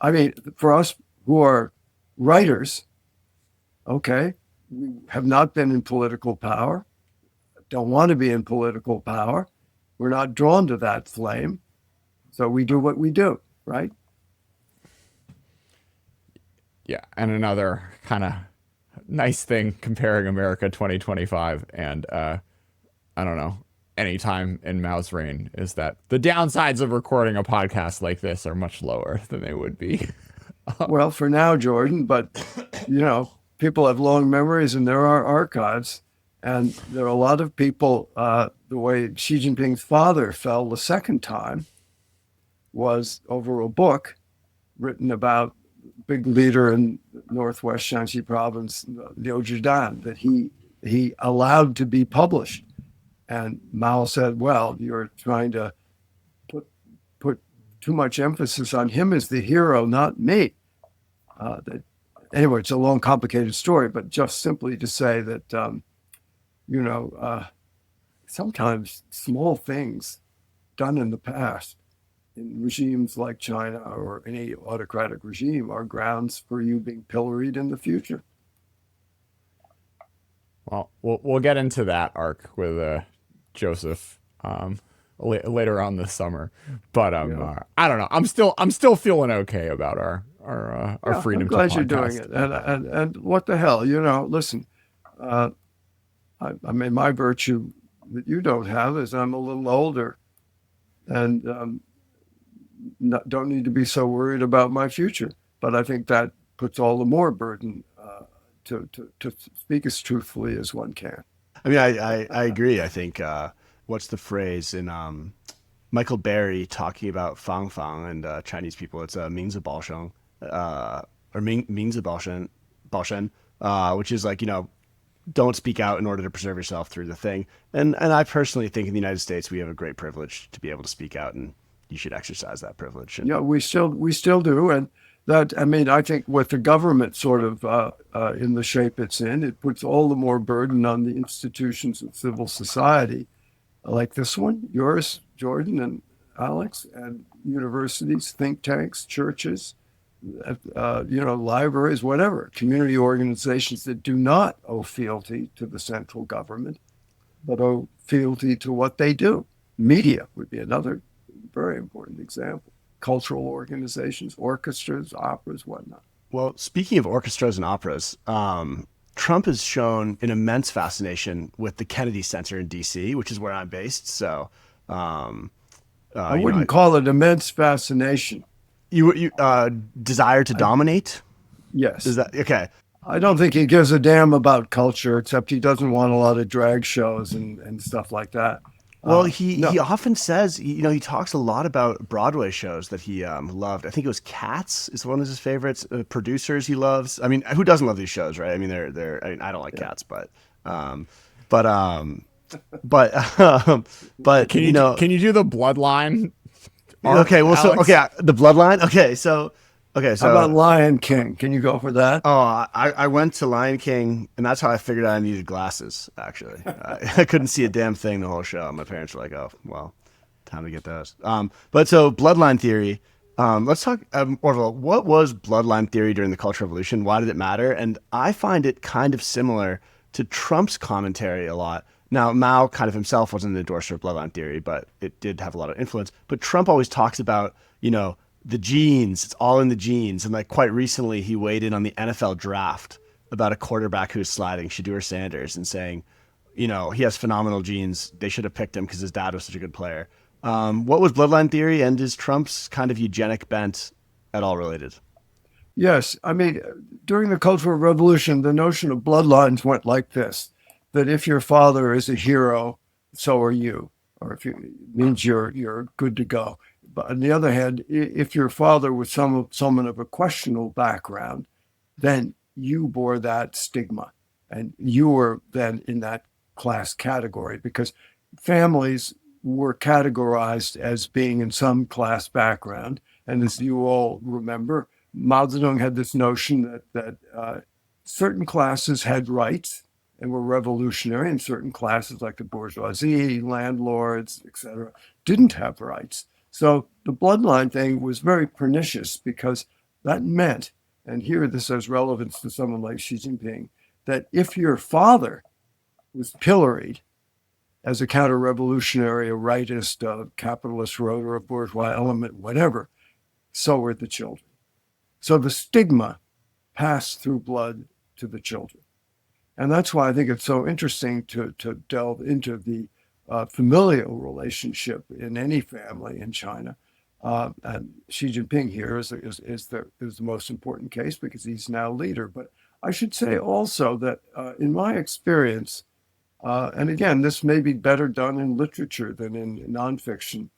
I mean, for us who are writers, okay, we have not been in political power, don't want to be in political power. We're not drawn to that flame. So we do what we do, right? Yeah. And another kind of nice thing comparing America 2025 and, I don't know, any time in Mao's reign is that the downsides of recording a podcast like this are much lower than they would be. Well, for now, Jordan, but, people have long memories and there are archives. And there are a lot of people, the way Xi Jinping's father fell the second time was over a book written about a big leader in northwest Shanxi province, Liu Zhidan, that he allowed to be published. And Mao said, well, you're trying to put too much emphasis on him as the hero, not me. Anyway, it's a long, complicated story, but just simply to say that, sometimes small things done in the past in regimes like China or any autocratic regime are grounds for you being pilloried in the future. Well, we'll get into that arc with Joseph later on this summer. But Yeah. I don't know. I'm still feeling okay about our Yeah, I'm freedom to glad you're doing podcast. it. And what the hell, listen, uh, I mean, my virtue that you don't have is I'm a little older and don't need to be so worried about my future. But I think that puts all the more burden to speak as truthfully as one can. I mean, I agree. I think what's the phrase in Michael Berry talking about Fang Fang and Chinese people? It's a Mingzi Baoshen, or Mingzi Baoshen, which is like, don't speak out in order to preserve yourself through the thing. And I personally think in the United States we have a great privilege to be able to speak out, and you should exercise that privilege. And Yeah, we still do, and that I mean I think with the government sort of in the shape it's in, it puts all the more burden on the institutions of civil society, like this one, yours, Jordan and Alex, and universities, think tanks, churches, libraries, whatever, community organizations that do not owe fealty to the central government, but owe fealty to what they do. Media would be another very important example. Cultural organizations, orchestras, operas, whatnot. well, speaking of orchestras and operas, Trump has shown an immense fascination with the Kennedy Center in D.C., which is where I'm based. So, um, I you know, wouldn't call it immense fascination. you desire to dominate. Is Yes. that okay? I don't think he gives a damn about culture, except he doesn't want a lot of drag shows and stuff like that. Well, he No, often says, he talks a lot about Broadway shows that he loved. I think it was Cats is one of his favorites. Producers he loves. I mean, who doesn't love these shows, right? I mean, they're. I mean, I don't like yeah. Cats, um, but but but Can you do the bloodline arc, okay. Well, so Alex? okay, the Bloodline. How about Lion King? Can you go for that? Oh, I went to Lion King, and that's how I figured out I needed glasses, actually. I couldn't see a damn thing the whole show. My parents were like, oh, well, time to get those. But so Bloodline Theory, let's talk, Orville, what was Bloodline Theory during the Cultural Revolution? Why did it matter? And I find it kind of similar to Trump's commentary a lot. Now, Mao kind of himself wasn't an endorser of Bloodline Theory, but it did have a lot of influence. But Trump always talks about, the genes, it's all in the genes. And like quite recently, he weighed in on the NFL draft about a quarterback who's sliding, Shedeur Sanders, and saying, he has phenomenal genes. They should have picked him because his dad was such a good player. What was Bloodline Theory, and is Trump's kind of eugenic bent at all related? Yes. I mean, during the Cultural Revolution, the notion of bloodlines went like this: that if your father is a hero, so are you, or if you it means you're good to go. But on the other hand, if your father was someone of a questionable background, then you bore that stigma, and you were then in that class category because families were categorized as being in some class background. And as you all remember, Mao Zedong had this notion that certain classes had rights and were revolutionary, and certain classes, like the bourgeoisie, landlords, etc., didn't have rights. So the bloodline thing was very pernicious because that meant, and here this has relevance to someone like Xi Jinping, that if your father was pilloried as a counter-revolutionary, a rightist, a capitalist rotor, a bourgeois element, whatever, so were the children. So the stigma passed through blood to the children. And that's why I think it's so interesting to delve into the familial relationship in any family in China. And Xi Jinping here is the most important case because he's now leader. But I should say also that in my experience, and again, this may be better done in literature than in nonfiction,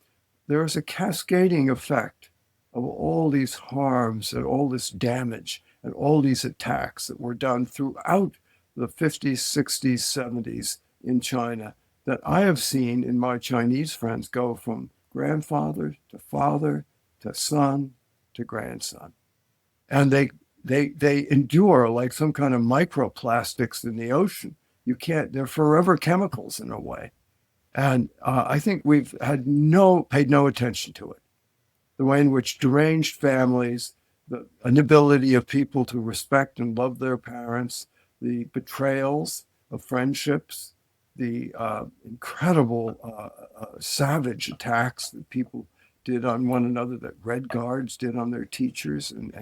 there is a cascading effect of all these harms and all this damage and all these attacks that were done throughout the 50s, 60s, 70s in China that I have seen in my Chinese friends go from grandfather to son to grandson. And they endure like some kind of microplastics in the ocean. You can't, they're forever chemicals in a way. And I think we've paid no attention to it. The way in which deranged families, the inability of people to respect and love their parents, the betrayals of friendships, the incredible savage attacks that people did on one another, that Red Guards did on their teachers, and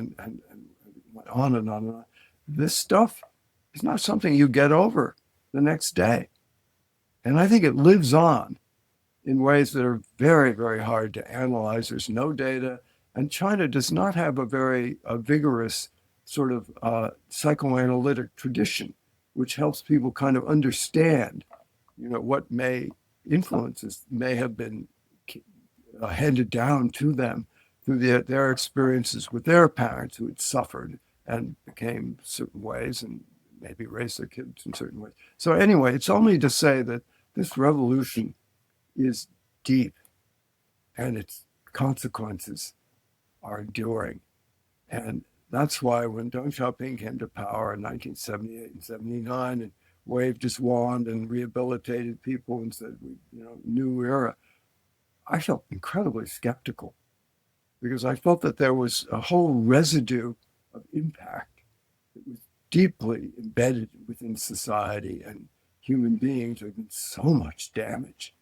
went on and on and on. This stuff is not something you get over the next day. And I think it lives on in ways that are very, very hard to analyze. There's no data. And China does not have a very vigorous sort of psychoanalytic tradition, which helps people kind of understand, what influences may have been handed down to them through their experiences with their parents who had suffered and became certain ways and maybe raised their kids in certain ways. So anyway, it's only to say that this revolution is deep and its consequences are enduring. And that's why when Deng Xiaoping came to power in 1978 and 79 and waved his wand and rehabilitated people and said, new era, I felt incredibly skeptical because I felt that there was a whole residue of impact that was deeply embedded within society, and human beings have been so much damage.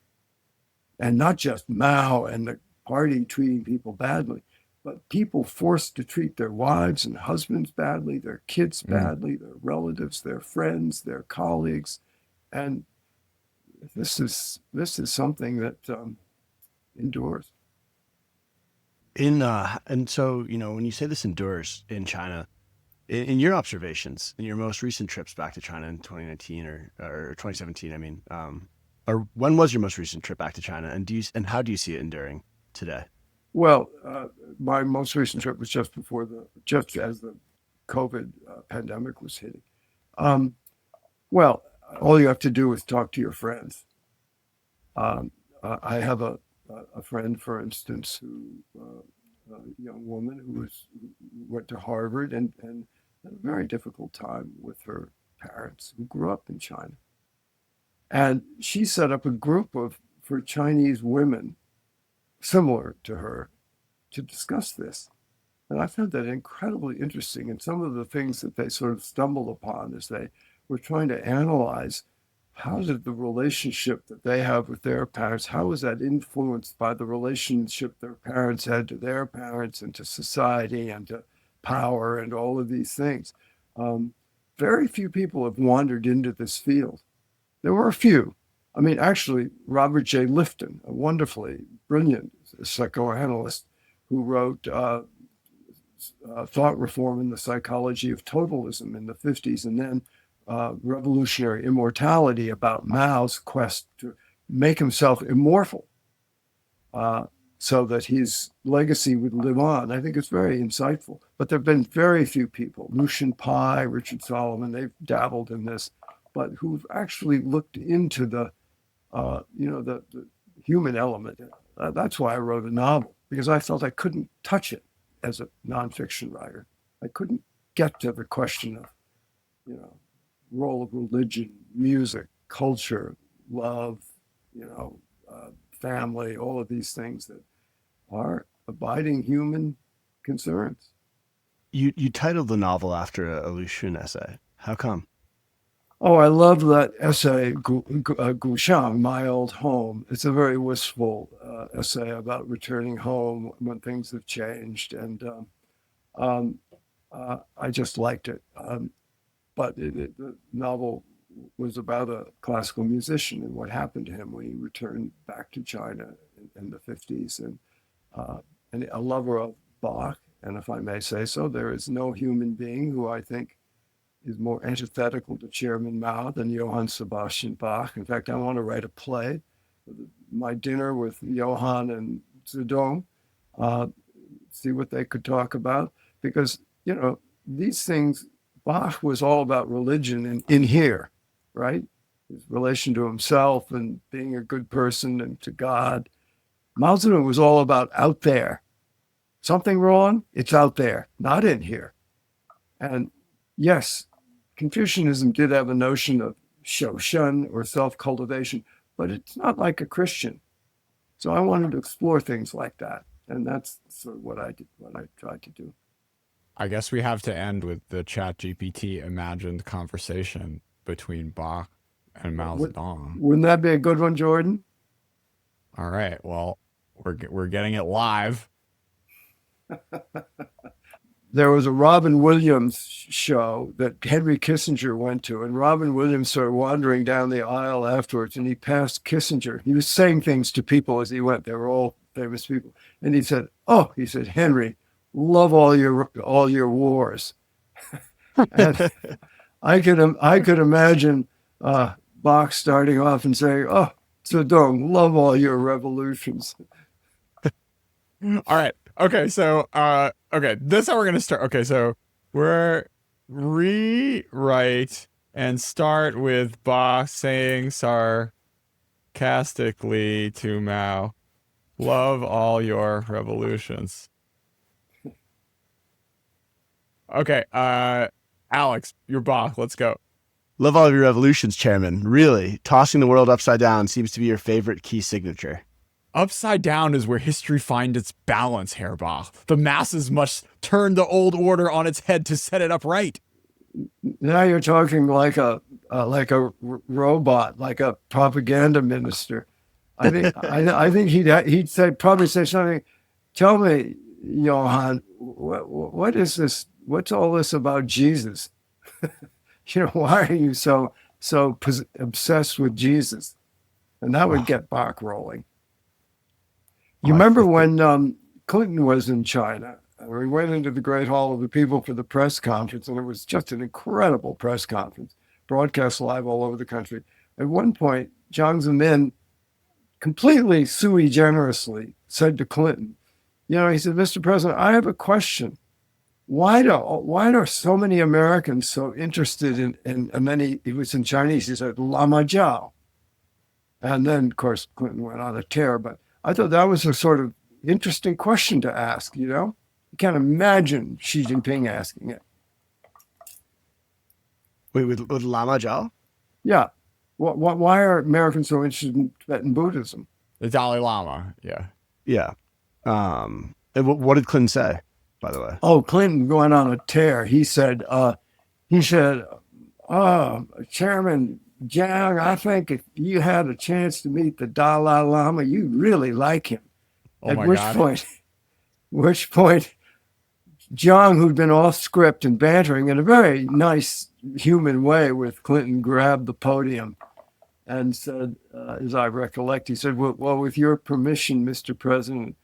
And not just Mao and the party treating people badly, but people forced to treat their wives and husbands badly, their kids badly, their relatives, their friends, their colleagues. And this is something that endures. And so, when you say this endures in China, in your observations, in your most recent trips back to China in 2019 or 2017, I mean, or when was your most recent trip back to China, and how do you see it enduring today? Well, my most recent trip was just as the COVID pandemic was hitting. Well, all you have to do is talk to your friends. I have a friend, for instance, a young woman who went to Harvard and had a very difficult time with her parents who grew up in China. And she set up a group for Chinese women similar to her to discuss this. And I found that incredibly interesting. And some of the things that they sort of stumbled upon as they were trying to analyze how did the relationship that they have with their parents, how was that influenced by the relationship their parents had to their parents and to society and to power and all of these things. Very few people have wandered into this field. There were a few. I mean, actually, Robert J. Lifton, a wonderfully brilliant psychoanalyst who wrote Thought Reform and the Psychology of Totalism in the 50s, and then Revolutionary Immortality about Mao's quest to make himself immortal so that his legacy would live on. I think it's very insightful. But there have been very few people, Lucian Pye, Richard Solomon, they've dabbled in this, but who've actually looked into the human element. That's why I wrote a novel, because I felt I couldn't touch it as a nonfiction writer. I couldn't get to the question of, role of religion, music, culture, love, family, all of these things that are abiding human concerns. You titled the novel after a Lucian essay. How come? Oh, I love that essay, Guxiang, My Old Home. It's a very wistful essay about returning home when things have changed. And I just liked it. But the novel was about a classical musician and what happened to him when he returned back to China in the 50s. And a lover of Bach. And if I may say so, there is no human being who I think is more antithetical to Chairman Mao than Johann Sebastian Bach. In fact, I want to write a play, My Dinner with Johann and Zedong, see what they could talk about. Because, these things, Bach was all about religion in here, right? His relation to himself and being a good person and to God. Mao Zedong was all about out there. Something wrong? It's out there, not in here. And yes, Confucianism did have a notion of shoushun or self-cultivation, but it's not like a Christian. So I wanted to explore things like that. And that's sort of what I tried to do. I guess we have to end with the ChatGPT imagined conversation between Bach and Mao Zedong. Wouldn't that be a good one, Jordan? All right. Well, we're getting it live. There was a Robin Williams show that Henry Kissinger went to, and Robin Williams started wandering down the aisle afterwards, and he passed Kissinger. He was saying things to people as he went. They were all famous people, and he said, "Oh," he said, "Henry, love all your wars." And I could imagine Bach starting off and saying, "Oh, Zedong, love all your revolutions." All right. Okay. So, okay. This is how we're going to start. Okay. So we're rewrite and start with Bach saying sarcastically to Mao, love all your revolutions. Okay. Alex, you're Bach. Let's go. Love all of your revolutions, Chairman. Really, tossing the world upside down seems to be your favorite key signature. Upside down is where history finds its balance, Herr Bach. The masses must turn the old order on its head to set it up right. Now you're talking like a robot, like a propaganda minister. I think he'd probably say something. Tell me, Johann, what is this? What's all this about Jesus? Why are you so obsessed with Jesus? And that would get Bach rolling. You remember when Clinton was in China? We went into the Great Hall of the People for the press conference, and it was just an incredible press conference, broadcast live all over the country. At one point, Jiang Zemin completely sui generously said to Clinton, he said, "Mr. President, I have a question. Why are so many Americans so interested in many?" It was in Chinese. He said, "Lama Jiao." And then, of course, Clinton went on a tear. But I thought that was a sort of interesting question to ask, You can't imagine Xi Jinping asking it. Wait, with Lama Jiao? Yeah. Why are Americans so interested in Tibetan Buddhism? The Dalai Lama. Yeah. Yeah. And what did Clinton say, by the way? Oh, Clinton going on a tear. He said, Chairman Jiang, I think if you had a chance to meet the Dalai Lama, you'd really like him. Oh At my which God. point, Jiang, who'd been off script and bantering in a very nice human way with Clinton, grabbed the podium and said, as I recollect, he said, well, with your permission, Mr. President,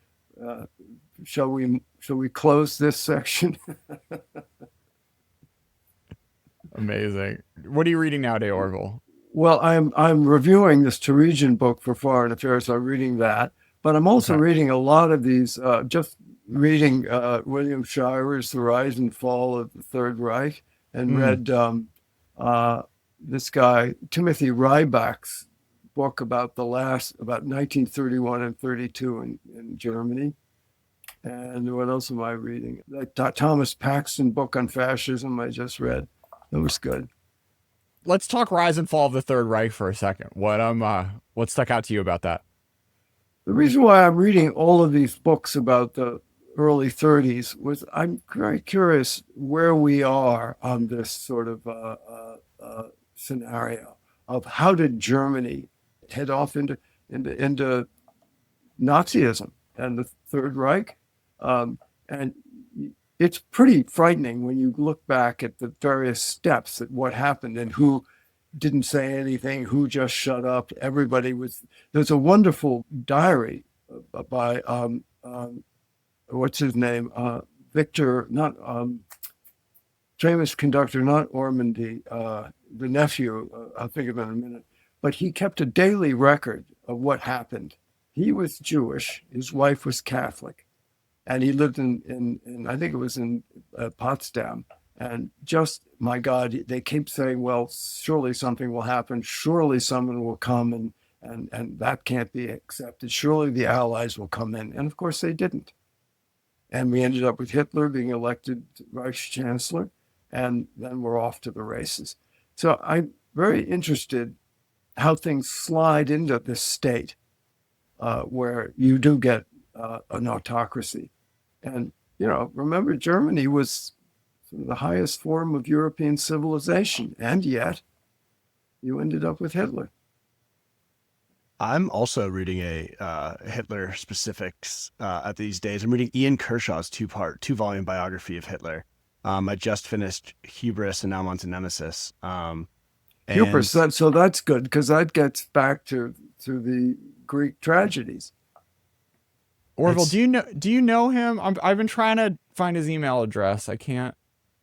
shall we close this section? Amazing. What are you reading nowadays, Orville? Well, I'm reviewing this Norwegian book for Foreign Affairs. I'm reading that, but I'm also reading a lot of these. Just reading William Shirer's The Rise and Fall of the Third Reich, and read this guy Timothy Rybak's book about about 1931 and 32 in Germany. And what else am I reading? That Thomas Paxton book on fascism I just read. It was good. Let's talk Rise and Fall of the Third Reich for a second. What stuck out to you about that? The reason why I'm reading all of these books about the early 30s was I'm very curious where we are on this sort of scenario of how did Germany head off into Nazism and the Third Reich. And it's pretty frightening when you look back at the various steps at what happened and who didn't say anything, who just shut up. There's a wonderful diary by, what's his name? Victor, not, famous conductor, not Ormandy, the nephew, I'll think of it in a minute. But he kept a daily record of what happened. He was Jewish, his wife was Catholic. And he lived in I think it was in Potsdam. And just, my God, they keep saying, well, surely something will happen. Surely someone will come and that can't be accepted. Surely the Allies will come in. And of course they didn't. And we ended up with Hitler being elected Reichschancellor. And then we're off to the races. So I'm very interested how things slide into this state where you do get an autocracy. And, remember, Germany was the highest form of European civilization. And yet, you ended up with Hitler. I'm also reading a Hitler specifics at these days. I'm reading Ian Kershaw's two-volume biography of Hitler. I just finished Hubris and now I'm on to Nemesis. Hubris. And So that's good because that gets back to the Greek tragedies. Orville, it's do you know him? I've been trying to find his email address. I can't.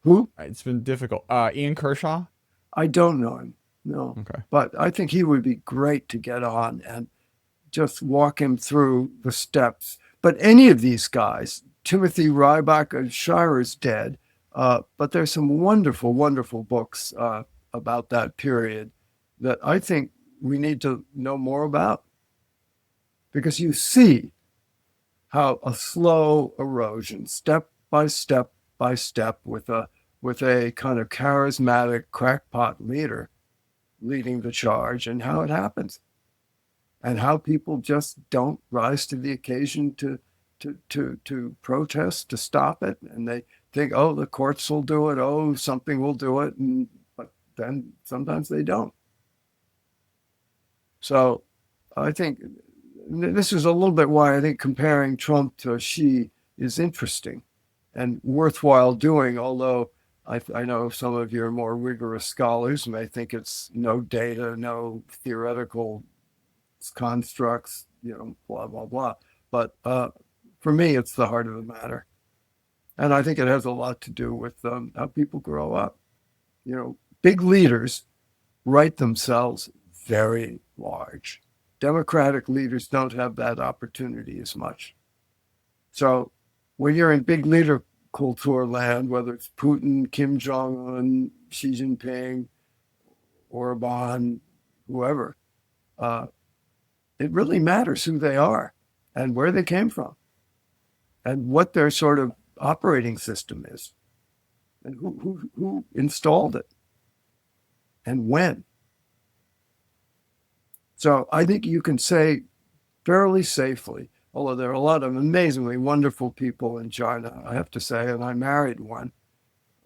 Who? It's been difficult. Ian Kershaw. I don't know him. No, Okay. but I think he would be great to get on and just walk him through the steps. But any of these guys, Timothy Ryback, Shirer's dead, but there's some wonderful, wonderful books about that period that I think we need to know more about because you see how a slow erosion, step by step, with a kind of charismatic crackpot leader leading the charge, and how it happens, and how people just don't rise to the occasion to protest, to stop it, and they think, oh, the courts will do it, oh, something will do it, but then sometimes they don't. So I think this is a little bit why I think comparing Trump to Xi is interesting and worthwhile doing, although I know some of your more rigorous scholars may think it's no data, no theoretical constructs, blah, blah, blah. But for me, it's the heart of the matter. And I think it has a lot to do with how people grow up. Big leaders write themselves very large. Democratic leaders don't have that opportunity as much. So when you're in big leader culture land, whether it's Putin, Kim Jong-un, Xi Jinping, Orban, whoever, it really matters who they are and where they came from and what their sort of operating system is and who installed it and when. So I think you can say fairly safely, although there are a lot of amazingly wonderful people in China, I have to say, and I married one.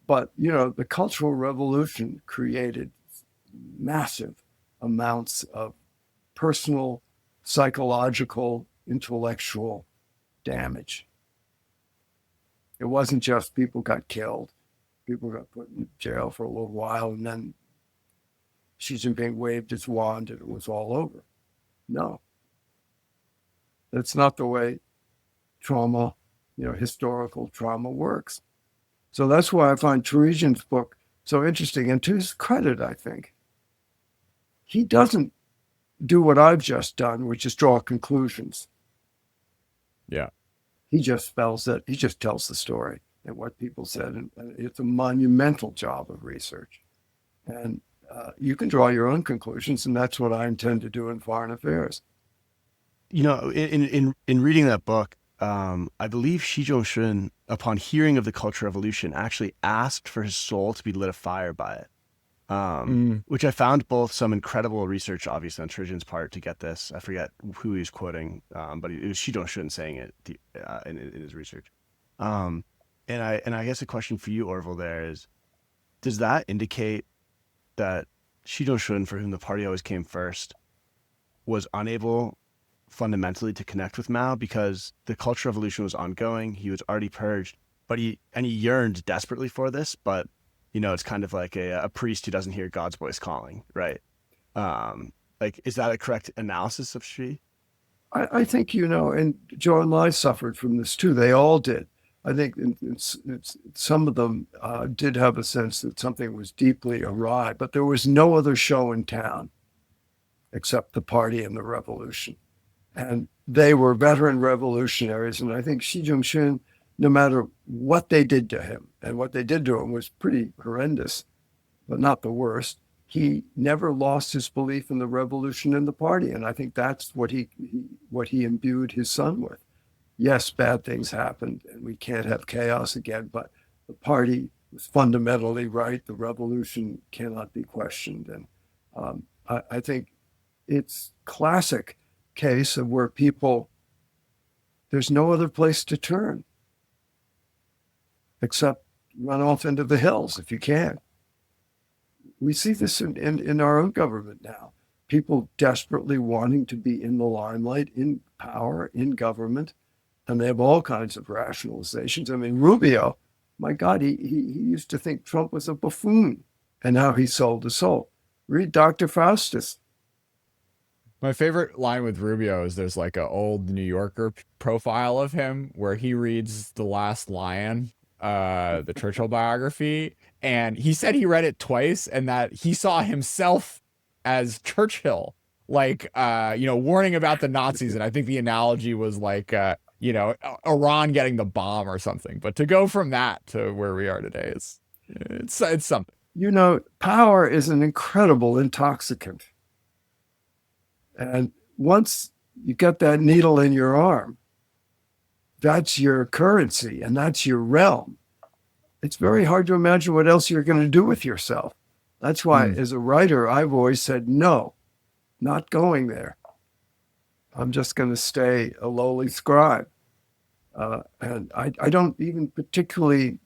But, the Cultural Revolution created massive amounts of personal, psychological, intellectual damage. It wasn't just people got killed, people got put in jail for a little while, and then Xi Jinping waved his wand and it was all over. No, that's not the way trauma, historical trauma works. So that's why I find Teresian's book so interesting. And to his credit, I think, he doesn't do what I've just done, which is draw conclusions. Yeah. He just spells it. He just tells the story and what people said. And it's a monumental job of research. And you can draw your own conclusions, and that's what I intend to do in foreign affairs. in reading that book, I believe Xi Jinping, upon hearing of the Cultural Revolution, actually asked for his soul to be lit afire by it. Which I found both some incredible research, obviously, on Teresian's part to get this. I forget who he was quoting, but it was Xi Jinping saying it in his research. And I guess a question for you, Orville, there is, does that indicate that Xi Jinping, for whom the party always came first, was unable fundamentally to connect with Mao because the Cultural Revolution was ongoing? He was already purged, but he yearned desperately for this, but it's kind of like a priest who doesn't hear God's voice calling, right? Is that a correct analysis of Xi? I think, and Joe and I suffered from this too. They all did. I think some of them did have a sense that something was deeply awry, but there was no other show in town except the party and the revolution. And they were veteran revolutionaries. And I think Xi Jinping, no matter what they did to him, and what they did to him was pretty horrendous, but not the worst, he never lost his belief in the revolution and the party. And I think that's what he imbued his son with. Yes, bad things happened and we can't have chaos again, but the party was fundamentally right. The revolution cannot be questioned. And I think it's classic case of where there's no other place to turn except run off into the hills if you can. We see this in our own government now. People desperately wanting to be in the limelight, in power, in government, and they have all kinds of rationalizations. I mean, Rubio, my God, he used to think Trump was a buffoon, and now he sold his soul. Read Dr. Faustus. My favorite line with Rubio is there's like an old New Yorker profile of him where he reads The Last Lion, the Churchill biography, and he said he read it twice and that he saw himself as Churchill, like warning about the Nazis. And I think the analogy was like Iran getting the bomb or something. But to go from that to where we are today is it's something. Power is an incredible intoxicant. And once you get that needle in your arm, that's your currency and that's your realm. It's very hard to imagine what else you're going to do with yourself. That's why, as a writer, I've always said, no, not going there. I'm just going to stay a lowly scribe. And I don't even particularly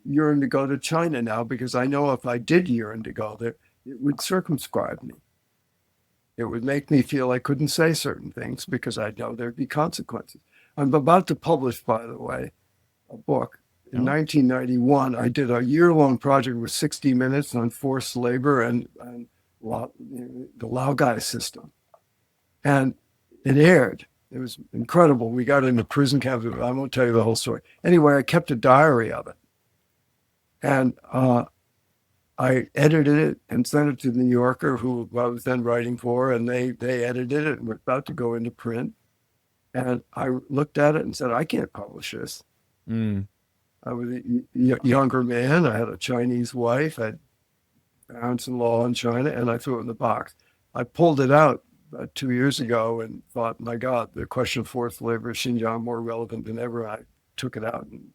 yearn to go to China now, because I know if I did yearn to go there, it would circumscribe me. It would make me feel I couldn't say certain things because I know there'd be consequences. I'm about to publish, by the way, a book. In 1991, I did a year-long project with 60 Minutes on forced labor and the Laogai system. And it aired. It was incredible. We got into prison camps. I won't tell you the whole story. Anyway, I kept a diary of it. And I edited it and sent it to the New Yorker, who I was then writing for, and they edited it and we're about to go into print. And I looked at it and said, I can't publish this. I was a younger man. I had a Chinese wife. I had parents-in-law in China, and I threw it in the box. I pulled it out about 2 years ago and thought, my God, the question of forced labor, Xinjiang, more relevant than ever. I took it out and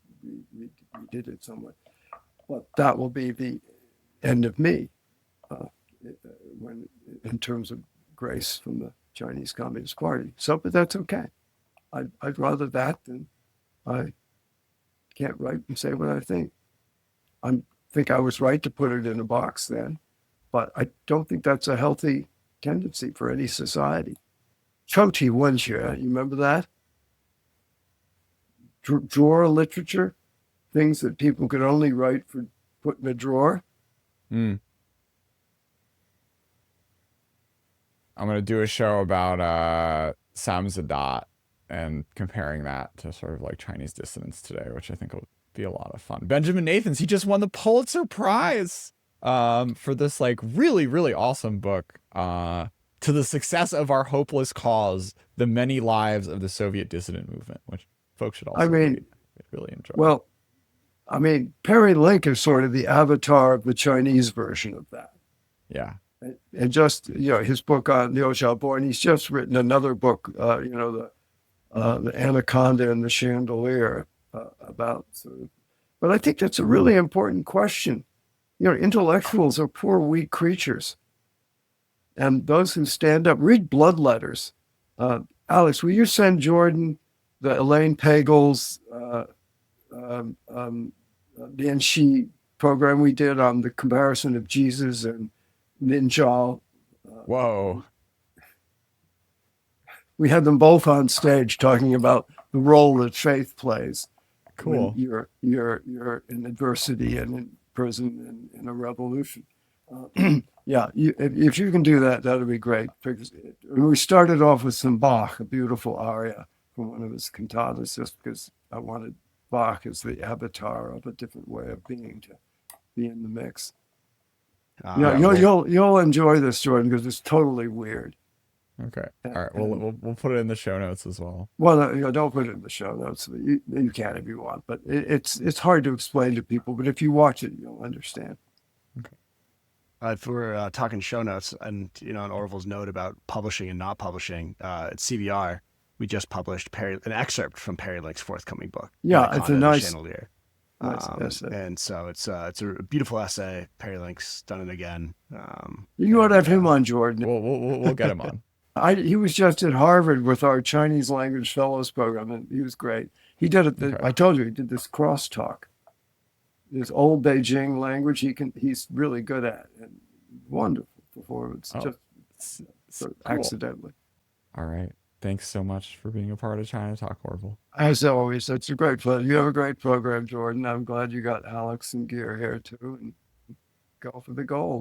we did it somewhat. But that will be the end of me in terms of grace from the Chinese Communist Party. So, but that's okay. I'd rather that than I can't write and say what I think. I think I was right to put it in a box then, but I don't think that's a healthy tendency for any society. Choti Wenxue, you remember that? Drawer literature, things that people could only write for put in a drawer. I'm going to do a show about Samizdat and comparing that to sort of like Chinese dissidents today, which I think will be a lot of fun. Benjamin Nathans, he just won the Pulitzer Prize for this like really, really awesome book, To the Success of Our Hopeless Cause, The Many Lives of the Soviet Dissident Movement, which folks should also really enjoy. Well, I mean, Perry Link is sort of the avatar of the Chinese version of that. Yeah. And just, his book on Liu Xiaobo, and he's just written another book, the Anaconda and the Chandelier about sort of, but I think that's a really important question. Intellectuals are poor, weak creatures. And those who stand up, read Blood Letters. Alex, will you send Jordan the Elaine Pagel's Bianxi program we did on the comparison of Jesus and Ninjal? Whoa. We had them both on stage talking about the role that faith plays. Cool. When you're in adversity and in prison and in a revolution. Yeah, if you can do that, that'd be great. Because we started off with some Bach, a beautiful aria from one of his cantatas, just because I wanted Bach as the avatar of a different way of being to be in the mix. You'll enjoy this, Jordan, because it's totally weird. Okay. All right. We'll put it in the show notes as well. Well, don't put it in the show notes. You can if you want, but it's hard to explain to people. But if you watch it, you'll understand. Okay. If we're talking show notes, and on Orville's note about publishing and not publishing, at CBR, we just published an excerpt from Perry Link's forthcoming book. Yeah, it's a nice. Chandelier. Nice and so it's a beautiful essay. Perry Link's done it again. You ought to have him on, Jordan. We'll get him on. He was just at Harvard with our Chinese language fellows program, and he was great. He did it. Okay. I told you, he did this crosstalk. This old Beijing language, he's really good at. And wonderful performance, Oh, just cool. accidentally. All right. Thanks so much for being a part of China Talk, Orville. As always, it's a great pleasure. You have a great program, Jordan. I'm glad you got Alex and Gear here too, and go for the gold.